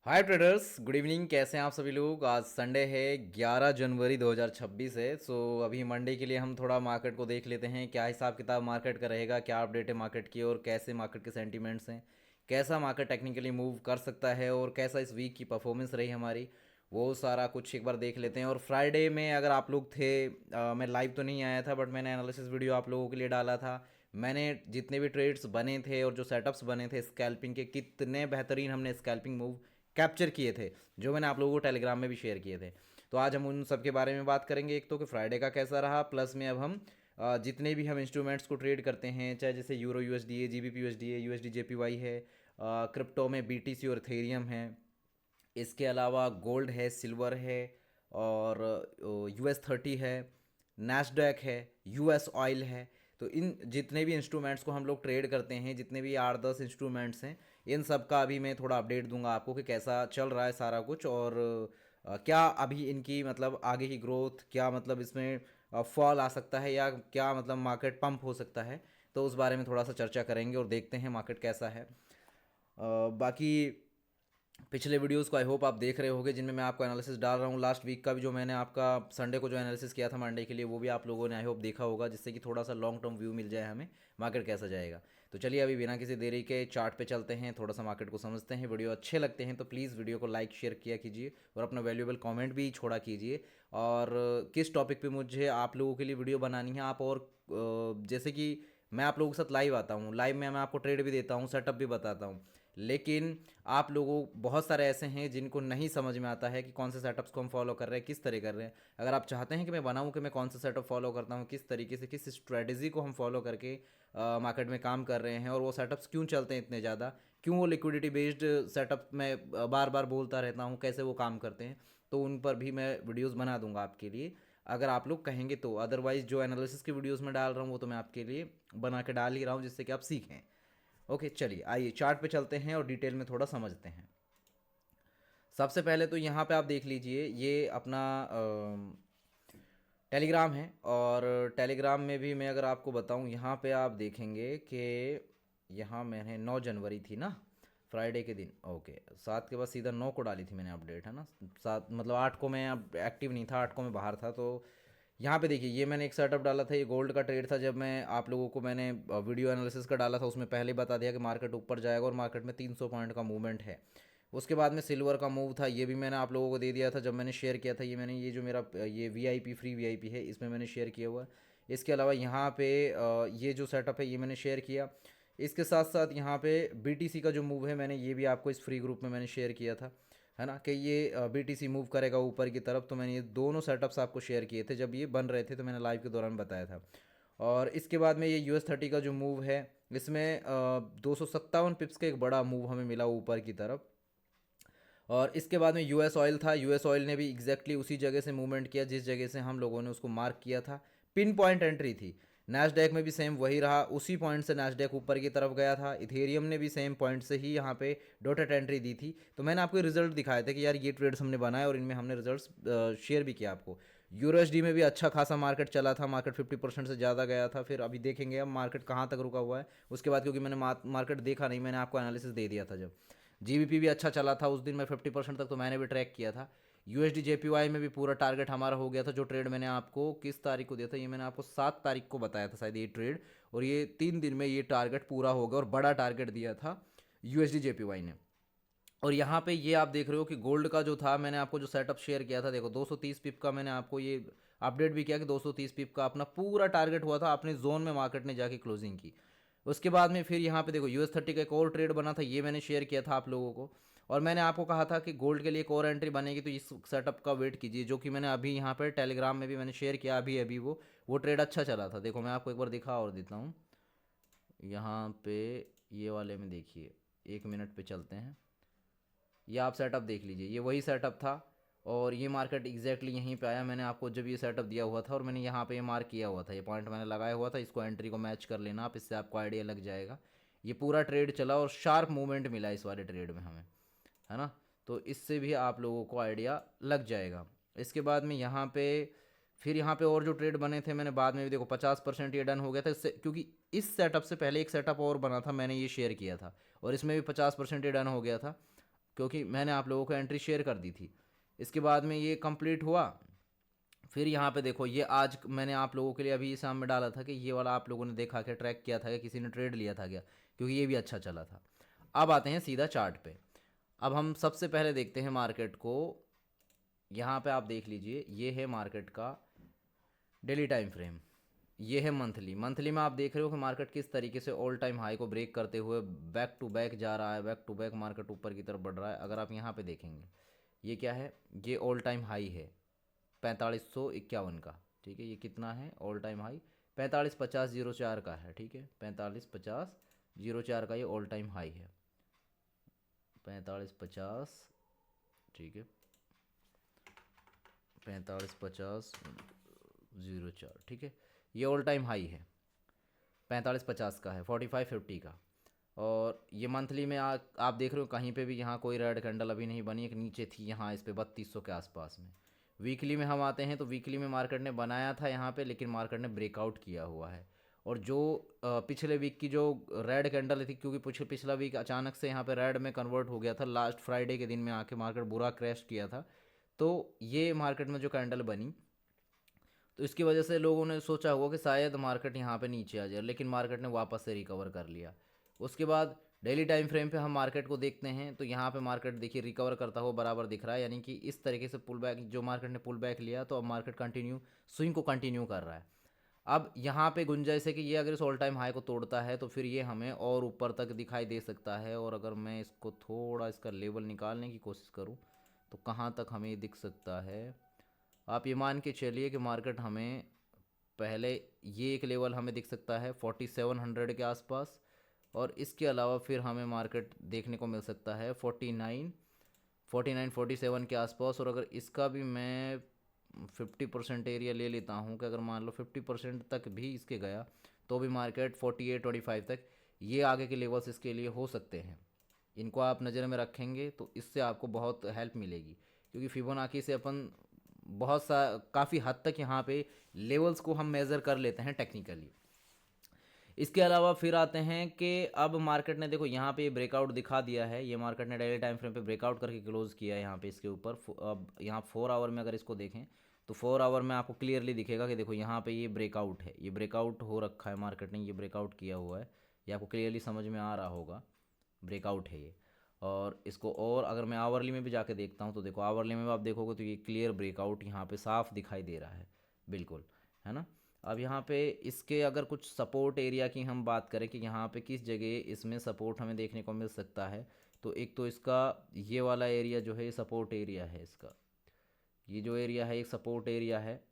हाय traders, good evening. कैसे हैं आप सभी लोग। आज संडे है, 11 जनवरी 2026 है। अभी मंडे के लिए हम थोड़ा मार्केट को देख लेते हैं, क्या हिसाब किताब मार्केट का रहेगा, क्या अपडेट है मार्केट की और कैसे मार्केट के सेंटीमेंट्स हैं, कैसा मार्केट टेक्निकली मूव कर सकता है और कैसा इस वीक की परफॉर्मेंस रही हमारी, वो सारा कुछ एक बार देख लेते हैं। और फ्राइडे में अगर आप लोग थे, मैं लाइव तो नहीं आया था बट मैंने एनालिसिस वीडियो आप लोगों के लिए डाला था। मैंने जितने भी ट्रेड्स बने थे और जो सेटअप्स बने थे स्कैल्पिंग के, कितने बेहतरीन हमने स्कैल्पिंग मूव कैप्चर किए थे, जो मैंने आप लोगों को टेलीग्राम में भी शेयर किए थे। तो आज हम उन सब के बारे में बात करेंगे। एक तो कि फ्राइडे का कैसा रहा, प्लस में अब हम जितने भी हम इंस्ट्रूमेंट्स को ट्रेड करते हैं, चाहे जैसे यूरो यूएसडी है, जीबीपी यूएसडी है, यूएसडी जेपीवाई है, क्रिप्टो में बीटीसी और थेरियम है, इसके अलावा गोल्ड है, सिल्वर है और US30 है, नैस्डैक है, US ऑयल है। तो इन जितने भी इंस्ट्रूमेंट्स को हम लोग ट्रेड करते हैं, जितने भी 8-10 इंस्ट्रूमेंट्स हैं, इन सब का अभी मैं थोड़ा अपडेट दूंगा आपको कि कैसा चल रहा है सारा कुछ और क्या अभी इनकी मतलब आगे की ग्रोथ, क्या मतलब इसमें फॉल आ सकता है या क्या मतलब मार्केट पंप हो सकता है। तो उस बारे में थोड़ा सा चर्चा करेंगे और देखते हैं मार्केट कैसा है। बाकी पिछले वीडियोस को आई होप आप देख रहे होंगे, जिनमें मैं आपको एनालिसिस डाल रहा हूँ। लास्ट वीक का भी जो मैंने आपका संडे को जो एनालिसिस किया था मंडे के लिए, वो भी आप लोगों ने आई होप देखा होगा, जिससे कि थोड़ा सा लॉन्ग टर्म व्यू मिल जाए हमें मार्केट कैसा जाएगा। तो चलिए अभी बिना किसी देरी के चार्ट पे चलते हैं, थोड़ा सा मार्केट को समझते हैं। वीडियो अच्छे लगते हैं तो प्लीज़ वीडियो को लाइक शेयर किया कीजिए और अपना वैल्यूएबल कॉमेंट भी छोड़ा कीजिए। और किस टॉपिक पर मुझे आप लोगों के लिए वीडियो बनानी है आप, और जैसे कि मैं आप लोगों के साथ लाइव आता हूँ, लाइव में मैं आपको ट्रेड भी देता हूँ, सेटअप भी बताता हूँ, लेकिन आप लोगों बहुत सारे ऐसे हैं जिनको नहीं समझ में आता है कि कौन से सेटअप्स को हम फॉलो कर रहे हैं, किस तरह कर रहे हैं। अगर आप चाहते हैं कि मैं बनाऊं कि मैं कौन सा सेटअप फॉलो करता हूं, किस तरीके से, किस स्ट्रेटजी को हम फॉलो करके मार्केट में काम कर रहे हैं और वो सेटअप्स क्यों चलते हैं इतने ज़्यादा, क्यों वो लिक्विडिटी बेस्ड सेटअप मैं बार बार बोलता रहता हूँ, कैसे वो काम करते हैं, तो उन पर भी मैं वीडियोज़ बना दूंगा आपके लिए, अगर आप लोग कहेंगे तो। अदरवाइज जो एनालिसिस की वीडियोज़ में डाल रहा हूँ वो तो मैं आपके लिए बना के डाल ही रहा हूँ, जिससे कि आप सीखें। ओके, चलिए आइए चार्ट पे चलते हैं और डिटेल में थोड़ा समझते हैं। सबसे पहले तो यहाँ पे आप देख लीजिए, ये अपना टेलीग्राम है और टेलीग्राम में भी मैं अगर आपको बताऊँ, यहाँ पे आप देखेंगे कि यहाँ मैंने 9 जनवरी थी ना, फ्राइडे के दिन, ओके, 7 के बाद सीधा 9 को डाली थी मैंने अपडेट, है ना। 7 मतलब 8 को मैं अब एक्टिव नहीं था, 8 को मैं बाहर था। तो यहाँ पे देखिए, ये मैंने एक सेटअप डाला था, ये गोल्ड का ट्रेड था। जब मैं आप लोगों को मैंने वीडियो एनालिसिस का डाला था, उसमें पहले ही बता दिया कि मार्केट ऊपर जाएगा और मार्केट में 300 पॉइंट का मूवमेंट है। उसके बाद में सिल्वर का मूव था, ये भी मैंने आप लोगों को दे दिया था जब मैंने शेयर किया था। ये मैंने, ये जो मेरा ये वीआईपी फ्री वीआईपी है, इसमें मैंने शेयर किया हुआ है। इसके अलावा यहाँ पे ये जो सेटअप है ये मैंने शेयर किया। इसके साथ साथ यहाँ पे बीटीसी का जो मूव है, मैंने ये भी आपको इस फ्री ग्रुप में मैंने शेयर किया था, है ना, कि ये बीटीसी मूव करेगा ऊपर की तरफ। तो मैंने ये दोनों सेटअप्स आपको शेयर किए थे जब ये बन रहे थे, तो मैंने लाइव के दौरान बताया था। और इसके बाद में ये US30 का जो मूव है, इसमें 257 पिप्स का एक बड़ा मूव हमें मिला ऊपर की तरफ। और इसके बाद में US ऑयल था, US ऑयल ने भी एग्जैक्टली उसी जगह से मूवमेंट किया जिस जगह से हम लोगों ने उसको मार्क किया था, पिन पॉइंट एंट्री थी। नैस्डैक में भी सेम वही रहा, उसी पॉइंट से नैस्डैक ऊपर की तरफ गया था। इथेरियम ने भी सेम पॉइंट से ही यहाँ पे डॉटेड एंट्री दी थी। तो मैंने आपको रिजल्ट दिखाए थे कि यार ये ट्रेड्स हमने बनाए और इनमें हमने रिजल्ट्स शेयर भी किया आपको। यूरोएसडी में भी अच्छा खासा मार्केट चला था, मार्केट 50% से ज़्यादा गया था। फिर अभी देखेंगे अब मार्केट कहाँ तक रुका हुआ है उसके बाद, क्योंकि मैंने मार्केट देखा नहीं, मैंने आपको एनालिसिस दे दिया था जब। जीबीपी भी अच्छा चला था उस दिन, मैं 50% तक तो मैंने भी ट्रैक किया था। यूएसडी जेपीवाई में भी पूरा टारगेट हमारा हो गया था। जो ट्रेड मैंने आपको किस तारीख को दिया था, ये मैंने आपको 7 तारीख को बताया था शायद ये ट्रेड, और ये 3 दिन में ये टारगेट पूरा हो गया और बड़ा टारगेट दिया था यूएसडी जेपीवाई ने। और यहाँ पे ये आप देख रहे हो कि गोल्ड का जो था, मैंने आपको जो सेटअप शेयर किया था, देखो 230 पिप का मैंने आपको ये अपडेट भी किया कि 230 पिप का अपना पूरा टारगेट हुआ था, अपने जोन में मार्केट ने जाके क्लोजिंग की। उसके बाद में फिर यहाँ पे देखो US30 का एक और ट्रेड बना था, ये मैंने शेयर किया था आप लोगों को। और मैंने आपको कहा था कि गोल्ड के लिए एक और एंट्री बनेगी तो इस सेटअप का वेट कीजिए, जो कि मैंने अभी यहाँ पर टेलीग्राम में भी मैंने शेयर किया अभी अभी। वो ट्रेड अच्छा चला था। देखो मैं आपको एक बार दिखा और देता हूँ यहाँ पे, ये वाले में देखिए, 1 मिनट पे चलते हैं। ये आप सेटअप देख लीजिए, ये वही सेटअप था और ये मार्केट एग्जैक्टली यहीं पे आया। मैंने आपको जब ये सेटअप दिया हुआ था और मैंने यहाँ पे ये मार्क किया हुआ था, ये पॉइंट मैंने लगाया हुआ था, इसको एंट्री को मैच कर लेना आप, इससे आपको आइडिया लग जाएगा। ये पूरा ट्रेड चला और शार्प मूवमेंट मिला इस वाले ट्रेड में हमें, है ना। तो इससे भी आप लोगों को आइडिया लग जाएगा। इसके बाद में यहाँ पे फिर यहाँ पे और जो ट्रेड बने थे, मैंने बाद में भी देखो 50% ये डन हो गया था इससे, क्योंकि इस सेटअप से पहले एक सेटअप और बना था, मैंने ये शेयर किया था और इसमें भी 50% ये डन हो गया था। क्योंकि मैंने आप लोगों को एंट्री शेयर कर दी थी। इसके बाद में ये कंप्लीट हुआ। फिर यहाँ पे देखो, ये आज मैंने आप लोगों के लिए अभी सामने डाला था कि ये वाला आप लोगों ने देखा क्या, ट्रैक किया था, कि किसी ने ट्रेड लिया था क्या, क्योंकि ये भी अच्छा चला था। अब आते हैं सीधा चार्ट पे। अब हम सबसे पहले देखते हैं मार्केट को। यहाँ पे आप देख लीजिए, ये है मार्केट का डेली टाइम फ्रेम, ये है मंथली। मंथली में आप देख रहे हो कि मार्केट किस तरीके से ऑल टाइम हाई को ब्रेक करते हुए बैक टू बैक जा रहा है, बैक टू बैक मार्केट ऊपर की तरफ बढ़ रहा है। अगर आप यहाँ पे देखेंगे, ये क्या है, ये ऑल टाइम हाई है 4551 का, ठीक है। ये कितना है ऑल टाइम हाई, 455004 का है, ठीक है। 455004 का ये ऑल टाइम हाई है, 4550, ठीक है, 455004, ठीक है। ये ऑल टाइम हाई है, 4550 का है, 4550 का। और ये मंथली में आप देख रहे हो कहीं पे भी यहाँ कोई रेड कैंडल अभी नहीं बनी, एक नीचे थी यहाँ इस पे 3200 के आसपास में। वीकली में हम आते हैं तो वीकली में मार्केट ने बनाया था यहाँ पे, लेकिन मार्केट ने ब्रेकआउट किया हुआ है। और जो पिछले वीक की जो रेड कैंडल थी, क्योंकि पिछला वीक अचानक से यहाँ पे रेड में कन्वर्ट हो गया था, लास्ट फ्राइडे के दिन में आके मार्केट बुरा क्रैश किया था। तो ये मार्केट में जो कैंडल बनी, तो इसकी वजह से लोगों ने सोचा होगा कि शायद मार्केट यहाँ पे नीचे आ जाए, लेकिन मार्केट ने वापस से रिकवर कर लिया। उसके बाद डेली टाइम फ्रेम पे हम मार्केट को देखते हैं, तो यहाँ पे मार्केट देखिए रिकवर करता हुआ बराबर दिख रहा है, यानी कि इस तरीके से पुल बैक, जो मार्केट ने पुल बैक लिया, तो अब मार्केट कंटिन्यू स्विंग को कंटिन्यू कर रहा है। अब यहाँ पे गुंजाइश है कि ये अगर इस ऑल टाइम हाई को तोड़ता है तो फिर ये हमें और ऊपर तक दिखाई दे सकता है। और अगर मैं इसको थोड़ा इसका लेवल निकालने की कोशिश करूँ तो कहाँ तक हमें ये दिख सकता है, आप ये मान के चलिए कि मार्केट हमें पहले ये एक लेवल हमें दिख सकता है 4700 के आसपास, और इसके अलावा फिर हमें मार्केट देखने को मिल सकता है 47 के आसपास। और अगर इसका भी मैं 50% एरिया ले लेता हूँ, कि अगर मान लो 50% तक भी इसके गया तो भी मार्केट 48-45 तक, ये आगे के लेवल्स इसके लिए हो सकते हैं। इनको आप नज़र में रखेंगे तो इससे आपको बहुत हेल्प मिलेगी, क्योंकि फिबोनाची से अपन बहुत सा काफ़ी हद तक यहाँ पे लेवल्स को हम मेज़र कर लेते हैं टेक्निकली। इसके अलावा फिर आते हैं कि अब मार्केट ने देखो यहाँ पे ब्रेकआउट दिखा दिया है, ये मार्केट ने डेली टाइम फ्रेम पे ब्रेकआउट करके क्लोज किया है यहाँ पे इसके ऊपर। अब यहाँ 4 आवर में अगर इसको देखें तो 4 आवर में आपको क्लियरली दिखेगा कि देखो यहाँ पे ये ब्रेकआउट है, ये ब्रेकआउट हो रखा है, मार्केट ने ये ब्रेकआउट किया हुआ है, ये आपको क्लियरली समझ में आ रहा होगा, ब्रेकआउट है ये। और इसको और अगर मैं आवरली में भी जाके देखता हूँ तो देखो आवरली में भी आप देखोगे तो ये क्लियर ब्रेकआउट यहाँ पे साफ दिखाई दे रहा है, बिल्कुल, है ना। अब यहाँ पे इसके अगर कुछ सपोर्ट एरिया की हम बात करें कि यहाँ पे किस जगह इसमें सपोर्ट हमें देखने को मिल सकता है, तो एक तो इसका ये वाला एरिया जो है ये सपोर्ट एरिया है इसका, ये जो एरिया है एक सपोर्ट एरिया है,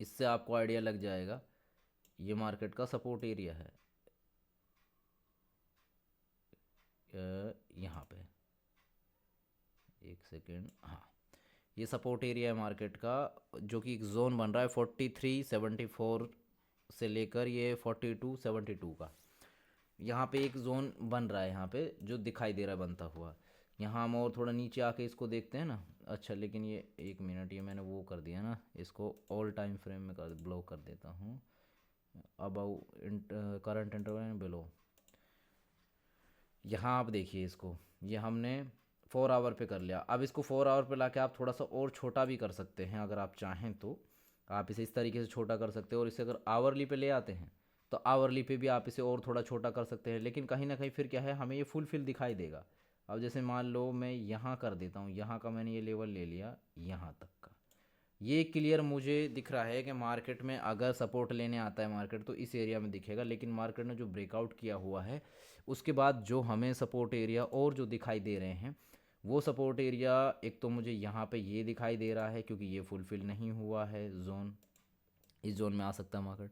इससे आपको आइडिया लग जाएगा ये मार्केट का सपोर्ट एरिया है। यहाँ पे एक सेकेंड, हाँ, ये सपोर्ट एरिया है मार्केट का, जो कि एक जोन बन रहा है 4374 से लेकर ये 4272 का, यहाँ पे एक जोन बन रहा है यहाँ पे जो दिखाई दे रहा है बनता हुआ। यहाँ हम और थोड़ा नीचे आके इसको देखते हैं ना। अच्छा, लेकिन ये एक मिनट, ये मैंने वो कर दिया ना, इसको ऑल टाइम फ्रेम में कर ब्लॉक कर देता हूँ। अबाउ करंट इंटरवल बिलो, यहाँ आप देखिए इसको, ये हमने 4 आवर पे कर लिया। अब इसको 4 आवर पे लाके आप थोड़ा सा और छोटा भी कर सकते हैं, अगर आप चाहें तो आप इसे इस तरीके से छोटा कर सकते हो। और इसे अगर आवरली पे ले आते हैं तो आवरली पे भी आप इसे और थोड़ा छोटा कर सकते हैं, लेकिन कहीं ना कहीं फिर क्या है, हमें ये फुल दिखाई देगा। अब जैसे मान लो मैं यहाँ कर देता हूँ, यहाँ का मैंने ये लेवल ले लिया यहाँ तक का, ये क्लियर मुझे दिख रहा है कि मार्केट में अगर सपोर्ट लेने आता है मार्केट तो इस एरिया में दिखेगा। लेकिन मार्केट ने जो ब्रेकआउट किया हुआ है उसके बाद जो हमें सपोर्ट एरिया और जो दिखाई दे रहे हैं, वो सपोर्ट एरिया एक तो मुझे यहाँ पे ये दिखाई दे रहा है, क्योंकि ये फुलफ़िल नहीं हुआ है जोन, इस जोन में आ सकता है मार्केट।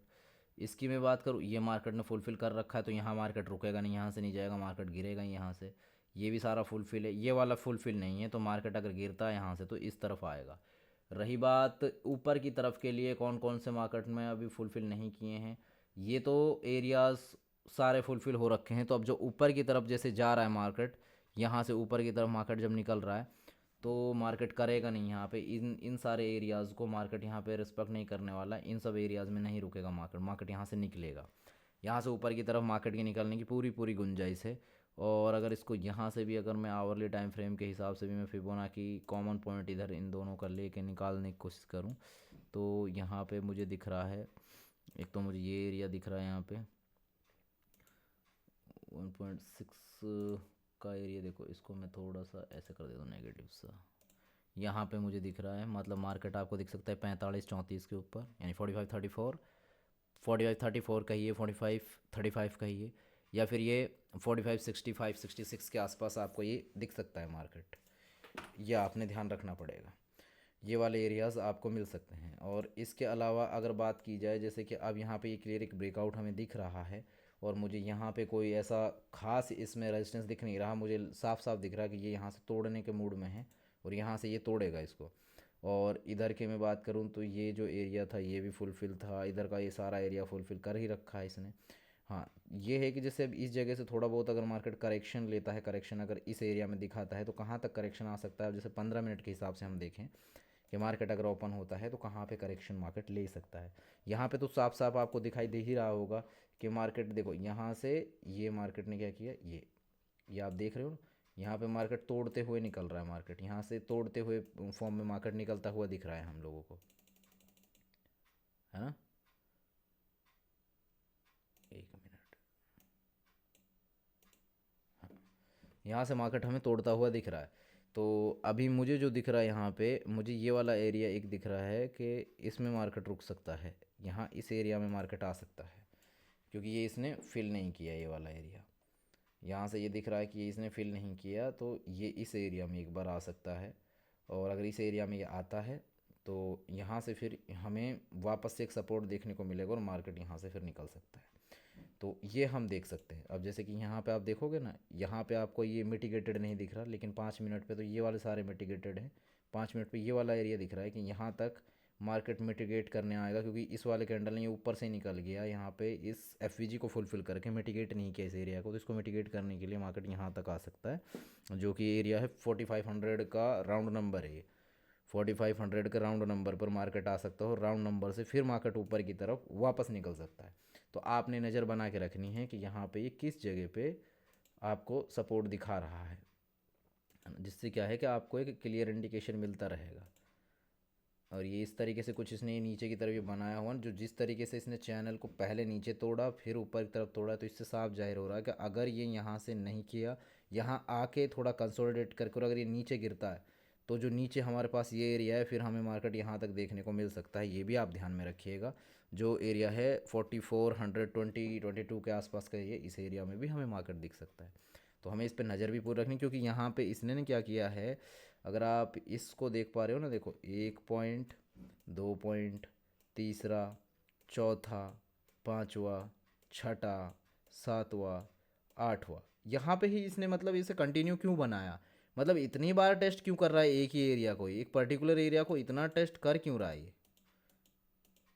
इसकी मैं बात करूँ, ये मार्केट ने फुलफ़िल कर रखा है तो यहाँ मार्केट रुकेगा नहीं, यहाँ से नहीं जाएगा, मार्केट गिरेगा ही यहाँ से। ये भी सारा फुलफ़िल है, ये वाला फुलफ़िल नहीं है, तो मार्केट अगर गिरता है यहाँ से तो इस तरफ आएगा। रही बात ऊपर की तरफ के लिए कौन कौन से मार्केट में अभी फुलफ़िल नहीं किए हैं, ये तो एरियाज़ सारे फुलफ़िल हो रखे हैं। तो अब जो ऊपर की तरफ जैसे जा रहा है मार्केट, यहाँ से ऊपर की तरफ मार्केट जब निकल रहा है तो मार्केट करेगा नहीं यहाँ पे, इन इन सारे एरियाज़ को मार्केट यहाँ पे रिस्पेक्ट नहीं करने वाला, इन सब एरियाज़ में नहीं रुकेगा मार्केट, मार्केट यहाँ से निकलेगा, यहाँ से ऊपर की तरफ मार्केट के निकलने की पूरी पूरी गुंजाइश है। और अगर इसको यहाँ से भी अगर मैं आवरली टाइम फ्रेम के हिसाब से भी मैं फिबोनाची कॉमन पॉइंट इधर इन दोनों का लेके निकालने की कोशिश करूँ तो यहाँ पे मुझे दिख रहा है, एक तो मुझे ये एरिया दिख रहा है यहाँ पे 1.6 का एरिया। देखो इसको मैं थोड़ा सा ऐसे कर देता हूँ नेगेटिव सा, यहाँ पे मुझे दिख रहा है, मतलब मार्केट आपको दिख सकता है 45-34 के ऊपर, यानी 45-34, 45-34 कहिए, 45-35 कहिए, या फिर ये 45-65-66 के आसपास आपको ये दिख सकता है मार्केट। ये आपने ध्यान रखना पड़ेगा, ये वाले एरियाज़ आपको मिल सकते हैं। और इसके अलावा अगर बात की जाए, जैसे कि अब यहाँ पे ये क्लियर एक ब्रेकआउट हमें दिख रहा है और मुझे यहाँ पे कोई ऐसा खास इसमें रेजिस्टेंस दिख नहीं रहा, मुझे साफ साफ दिख रहा है कि ये यहाँ से तोड़ने के मूड में है और यहाँ से ये तोड़ेगा इसको। और इधर के मैं बात करूँ तो ये जो एरिया था ये भी फुलफ़िल था, इधर का ये सारा एरिया फुलफ़िल कर ही रखा है इसने। हाँ, ये है कि जैसे अब इस जगह से थोड़ा बहुत अगर मार्केट करेक्शन लेता है, करेक्शन अगर इस एरिया में दिखाता है तो कहाँ तक करेक्शन आ सकता है, जैसे 15 मिनट के हिसाब से हम देखें कि मार्केट अगर ओपन होता है तो कहाँ पे करेक्शन मार्केट ले सकता है। यहाँ पे तो साफ साफ आपको दिखाई दे ही रहा होगा कि मार्केट देखो यहाँ से ये मार्केट ने क्या किया, ये आप देख रहे हो ना, यहाँ पे मार्केट तोड़ते हुए निकल रहा है, मार्केट यहाँ से तोड़ते हुए फॉर्म में मार्केट निकलता हुआ दिख रहा है हम लोगों को, है ना। एक मिनट, यहाँ से मार्केट हमें तोड़ता हुआ दिख रहा है। तो अभी मुझे जो दिख रहा है यहाँ पे, मुझे ये वाला एरिया एक दिख रहा है कि इसमें मार्केट रुक सकता है, यहाँ इस एरिया में मार्केट आ सकता है, क्योंकि ये इसने फिल नहीं किया ये वाला एरिया। यहाँ से ये दिख रहा है कि ये इसने फिल नहीं किया, तो ये इस एरिया में एक बार आ सकता है। और अगर इस एरिया में ये आता है तो यहाँ से फिर हमें वापस से एक सपोर्ट देखने को मिलेगा और मार्केट यहाँ से फिर निकल सकता है। तो ये हम देख सकते हैं। अब जैसे कि यहाँ पे आप देखोगे ना, यहाँ पे आपको ये मिटिगेटेड नहीं दिख रहा, लेकिन 5 मिनट पे तो ये वाले सारे मिटिगेटेड हैं। 5 मिनट पे ये वाला एरिया दिख रहा है कि यहाँ तक मार्केट मिटिगेट करने आएगा, क्योंकि इस वाले कैंडल ने ये ऊपर से निकल गया यहाँ पे, इस एफ को फुलफिल करके मिटिगेट नहीं किया इस एरिया को, तो इसको मिटिगेट करने के लिए मार्केट यहाँ तक आ सकता है, जो कि एरिया है 4500 का राउंड नंबर है ये। 4500 के राउंड नंबर पर मार्केट आ सकता है और राउंड नंबर से फिर मार्केट ऊपर की तरफ वापस निकल सकता है। तो आपने नज़र बना के रखनी है कि यहाँ पे ये किस जगह पे आपको सपोर्ट दिखा रहा है, जिससे क्या है कि आपको एक क्लियर इंडिकेशन मिलता रहेगा। और ये इस तरीके से कुछ इसने नीचे की तरफ ये बनाया हुआ, जो जिस तरीके से इसने चैनल को पहले नीचे तोड़ा फिर ऊपर की तरफ तोड़ा, तो इससे साफ जाहिर हो रहा है कि अगर ये यहाँ से नहीं किया, यहाँ आके थोड़ा कंसोलिडेट करके, और अगर ये नीचे गिरता है तो जो नीचे हमारे पास ये एरिया है फिर हमें मार्केट यहाँ तक देखने को मिल सकता है। ये भी आप ध्यान में रखिएगा, जो एरिया है 4422 के आसपास का, ये इस एरिया में भी हमें मार्केट दिख सकता है। तो हमें इस पर नज़र भी पूरी रखनी, क्योंकि यहाँ पे इसने ने क्या किया है, अगर आप इसको देख पा रहे हो ना, देखो 1 पॉइंट, 2 पॉइंट, तीसरा, चौथा, पाँचवा, छठा, सातवां, आठवां, यहाँ पे ही इसने मतलब इसे कंटिन्यू क्यों बनाया, मतलब इतनी बार टेस्ट क्यों कर रहा है एक ही एरिया को, एक पर्टिकुलर एरिया को इतना टेस्ट कर क्यों रहा है ये।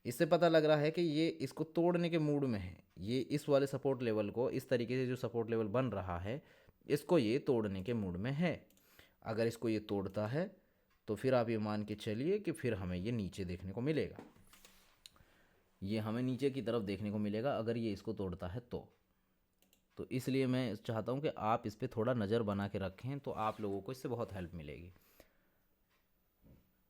इससे पता लग रहा है कि ये इसको तोड़ने के मूड में है, ये इस वाले सपोर्ट लेवल को, इस तरीके से जो सपोर्ट लेवल बन रहा है इसको ये तोड़ने के मूड में है। अगर इसको ये तोड़ता है तो फिर आप ये मान के चलिए कि फिर हमें ये नीचे देखने को मिलेगा, ये हमें नीचे की तरफ देखने को मिलेगा अगर ये इसको तोड़ता है तो इसलिए मैं चाहता हूँ कि आप इस पर थोड़ा नज़र बना के रखें, तो आप लोगों को इससे बहुत हेल्प मिलेगी।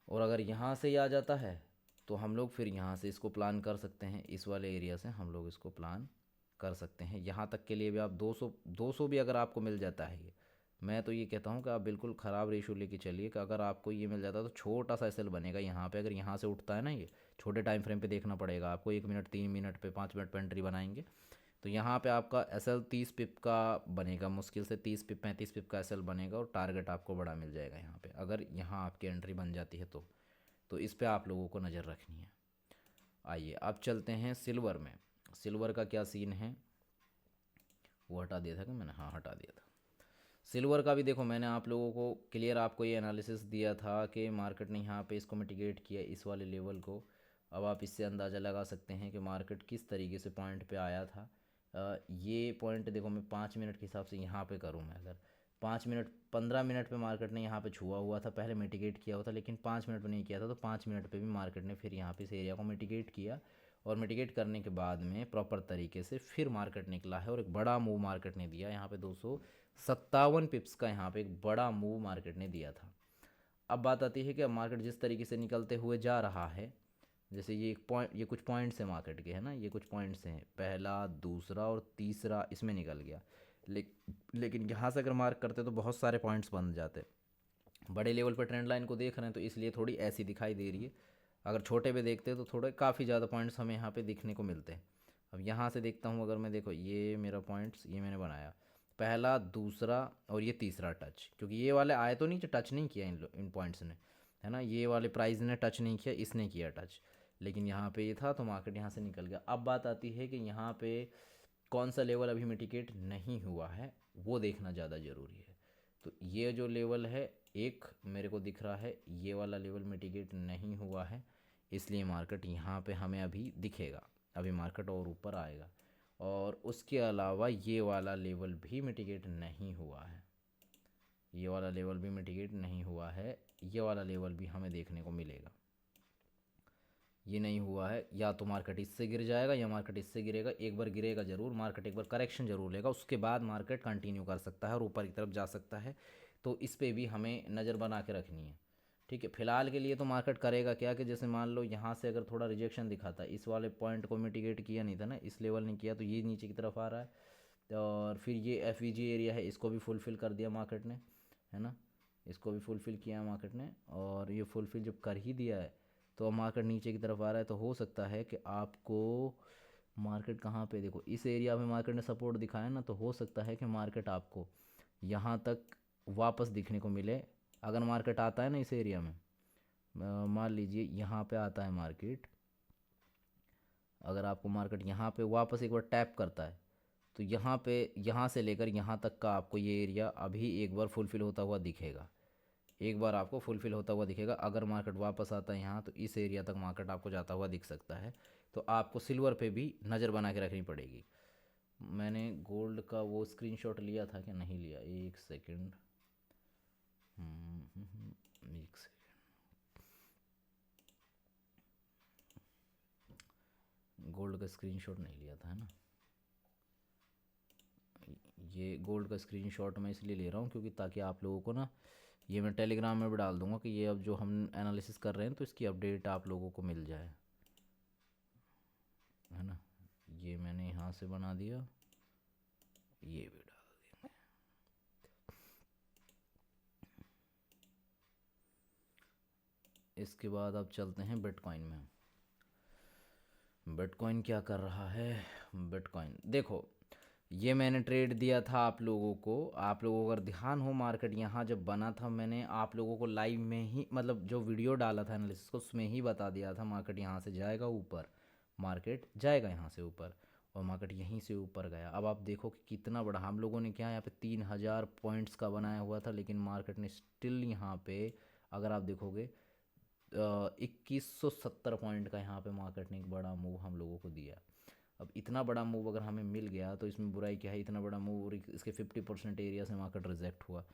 और अगर यहाँ से ही आ जाता है तो हम लोग फिर यहाँ से इसको प्लान कर सकते हैं, इस वाले एरिया से हम लोग इसको प्लान कर सकते हैं। यहाँ तक के लिए भी आप 200 भी अगर आपको मिल जाता है, ये मैं तो ये कहता हूँ कि आप बिल्कुल ख़राब रेशो लेके चलिए, कि अगर आपको ये मिल जाता है तो छोटा सा एसएल बनेगा यहाँ पे। अगर यहाँ से उठता है ना, ये छोटे टाइम फ्रेम पे देखना पड़ेगा आपको, 1 मिनट, 3 मिनट पे, 5 मिनट पे एंट्री बनाएंगे तो यहाँ पे आपका एसएल 30 पिप का बनेगा, मुश्किल से 30 पिप 35 पिप का एसएल बनेगा, और टारगेट आपको बड़ा मिल जाएगा यहाँ पे, अगर यहाँ आपकी एंट्री बन जाती है तो इस पे आप लोगों को नज़र रखनी है। आइए अब चलते हैं सिल्वर में। सिल्वर का क्या सीन है, वो हटा दिया था कि मैंने, हाँ हटा दिया था। सिल्वर का भी देखो, मैंने आप लोगों को क्लियर आपको ये एनालिसिस दिया था कि मार्केट ने यहाँ पे इसको मिटिगेट किया, इस वाले लेवल को। अब आप इससे अंदाज़ा लगा सकते हैं कि मार्केट किस तरीके से पॉइंट पे आया था। ये पॉइंट देखो, मैं 5 मिनट के हिसाब से यहाँ पे करूँ, मैं अगर 5 मिनट, 15 मिनट पे मार्केट ने यहाँ पे छुआ हुआ था, पहले मिटिगेट किया हुआ था, लेकिन 5 मिनट पे नहीं किया था, तो 5 मिनट पे भी मार्केट ने फिर यहाँ पे इस एरिया को मिटिगेट किया और मिटिगेट करने के बाद में प्रॉपर तरीके से फिर मार्केट निकला है और एक बड़ा मूव मार्केट ने दिया। यहाँ पे 257 पिप्स का यहाँ पे एक बड़ा मूव मार्केट ने दिया था। अब बात आती है कि अब मार्केट जिस तरीके से निकलते हुए जा रहा है, जैसे ये एक पॉइंट, ये कुछ पॉइंट्स हैं मार्केट के, है ना, ये कुछ पॉइंट्स हैं, पहला दूसरा और तीसरा इसमें निकल गया। लेकिन यहाँ से अगर मार्क करते तो बहुत सारे पॉइंट्स बन जाते। बड़े लेवल पर ट्रेंड लाइन को देख रहे हैं तो इसलिए थोड़ी ऐसी दिखाई दे रही है। अगर छोटे पे देखते तो थोड़े काफ़ी ज़्यादा पॉइंट्स हमें यहाँ पे दिखने को मिलते हैं। अब यहाँ से देखता हूँ, अगर मैं, देखो ये मेरा पॉइंट्स, ये मैंने बनाया पहला दूसरा और ये तीसरा टच, क्योंकि ये वाले आए तो नहीं, टच नहीं किया इन पॉइंट्स ने, है ना, ये वाले प्राइस ने टच नहीं किया, इसने किया टच, लेकिन यहाँ पे ये था तो मार्केट यहाँ से निकल गया। अब बात आती है कि यहाँ पे कौन सा लेवल अभी मिटिगेट नहीं हुआ है वो देखना ज़्यादा ज़रूरी है। तो ये जो लेवल है एक मेरे को दिख रहा है, ये वाला लेवल मिटिगेट नहीं हुआ है, इसलिए मार्केट यहाँ पे हमें अभी दिखेगा, अभी मार्केट और ऊपर आएगा। और उसके अलावा ये वाला लेवल भी मिटिगेट नहीं हुआ है, ये वाला लेवल भी मिटिगेट नहीं हुआ है, ये वाला लेवल भी हमें देखने को मिलेगा। ये नहीं हुआ है, या तो मार्केट इससे गिर जाएगा या मार्केट इससे गिरेगा, एक बार गिरेगा ज़रूर, मार्केट एक बार करेक्शन ज़रूर लेगा, उसके बाद मार्केट कंटिन्यू कर सकता है और ऊपर की तरफ जा सकता है। तो इस पे भी हमें नज़र बना के रखनी है, ठीक है। फिलहाल के लिए तो मार्केट करेगा क्या कि जैसे मान लो यहाँ से अगर थोड़ा रिजेक्शन दिखाता है, इस वाले पॉइंट को मिटिगेट किया नहीं था ना, इस लेवल ने किया, तो ये नीचे की तरफ आ रहा है। और फिर ये एफवीजी एरिया है, इसको भी फुलफ़िल कर दिया मार्केट ने, है ना, इसको भी फुलफ़िल किया मार्केट ने। और ये फुलफ़िल जब कर ही दिया है तो अब मार्केट नीचे की तरफ आ रहा है, तो हो सकता है कि आपको मार्केट कहाँ पे, देखो इस एरिया में मार्केट ने सपोर्ट दिखाया ना, तो हो सकता है कि मार्केट आपको यहाँ तक वापस दिखने को मिले। अगर मार्केट आता है ना इस एरिया में, मान लीजिए यहाँ पे आता है मार्केट, अगर आपको मार्केट यहाँ पे वापस एक बार टैप करता है तो यहाँ पे, यहाँ से लेकर यहाँ तक का आपको ये एरिया अभी एक बार फुलफ़िल होता हुआ दिखेगा, एक बार आपको फुलफ़िल होता हुआ दिखेगा। अगर मार्केट वापस आता है यहाँ तो इस एरिया तक मार्केट आपको जाता हुआ दिख सकता है, तो आपको सिल्वर पे भी नज़र बना के रखनी पड़ेगी। मैंने गोल्ड का वो स्क्रीनशॉट लिया था कि नहीं लिया, एक सेकंड, एक सेकंड, गोल्ड का स्क्रीनशॉट नहीं लिया था, है ना। ये गोल्ड का स्क्रीनशॉट मैं इसलिए ले रहा हूँ क्योंकि ताकि आप लोगों को ना, ये मैं टेलीग्राम में भी डाल दूँगा कि ये अब जो हम एनालिसिस कर रहे हैं तो इसकी अपडेट आप लोगों को मिल जाए, है ना। ये मैंने यहाँ से बना दिया, ये भी डाल देंगे। इसके बाद अब चलते हैं बिटकॉइन में। बिटकॉइन क्या कर रहा है, बिटकॉइन देखो, ये मैंने ट्रेड दिया था आप लोगों को, आप लोगों को अगर ध्यान हो, मार्केट यहाँ जब बना था मैंने आप लोगों को लाइव में ही, मतलब जो वीडियो डाला था एनालिसिस को उसमें ही बता दिया था मार्केट यहाँ से जाएगा ऊपर, मार्केट जाएगा यहाँ से ऊपर, और मार्केट यहीं से ऊपर गया। अब आप देखो कि कितना बड़ा, हम लोगों ने क्या यहाँ पे 3000 पॉइंट्स का बनाया हुआ था, लेकिन मार्केट ने स्टिल यहाँ पे, अगर आप देखोगे 2170 पॉइंट का यहाँ पे मार्केट ने एक बड़ा मूव हम लोगों को दिया। अब इतना बड़ा मूव अगर हमें मिल गया तो इसमें बुराई क्या है, इतना बड़ा मूव और इसके 50% एरिया से मार्केट रिजेक्ट हुआ,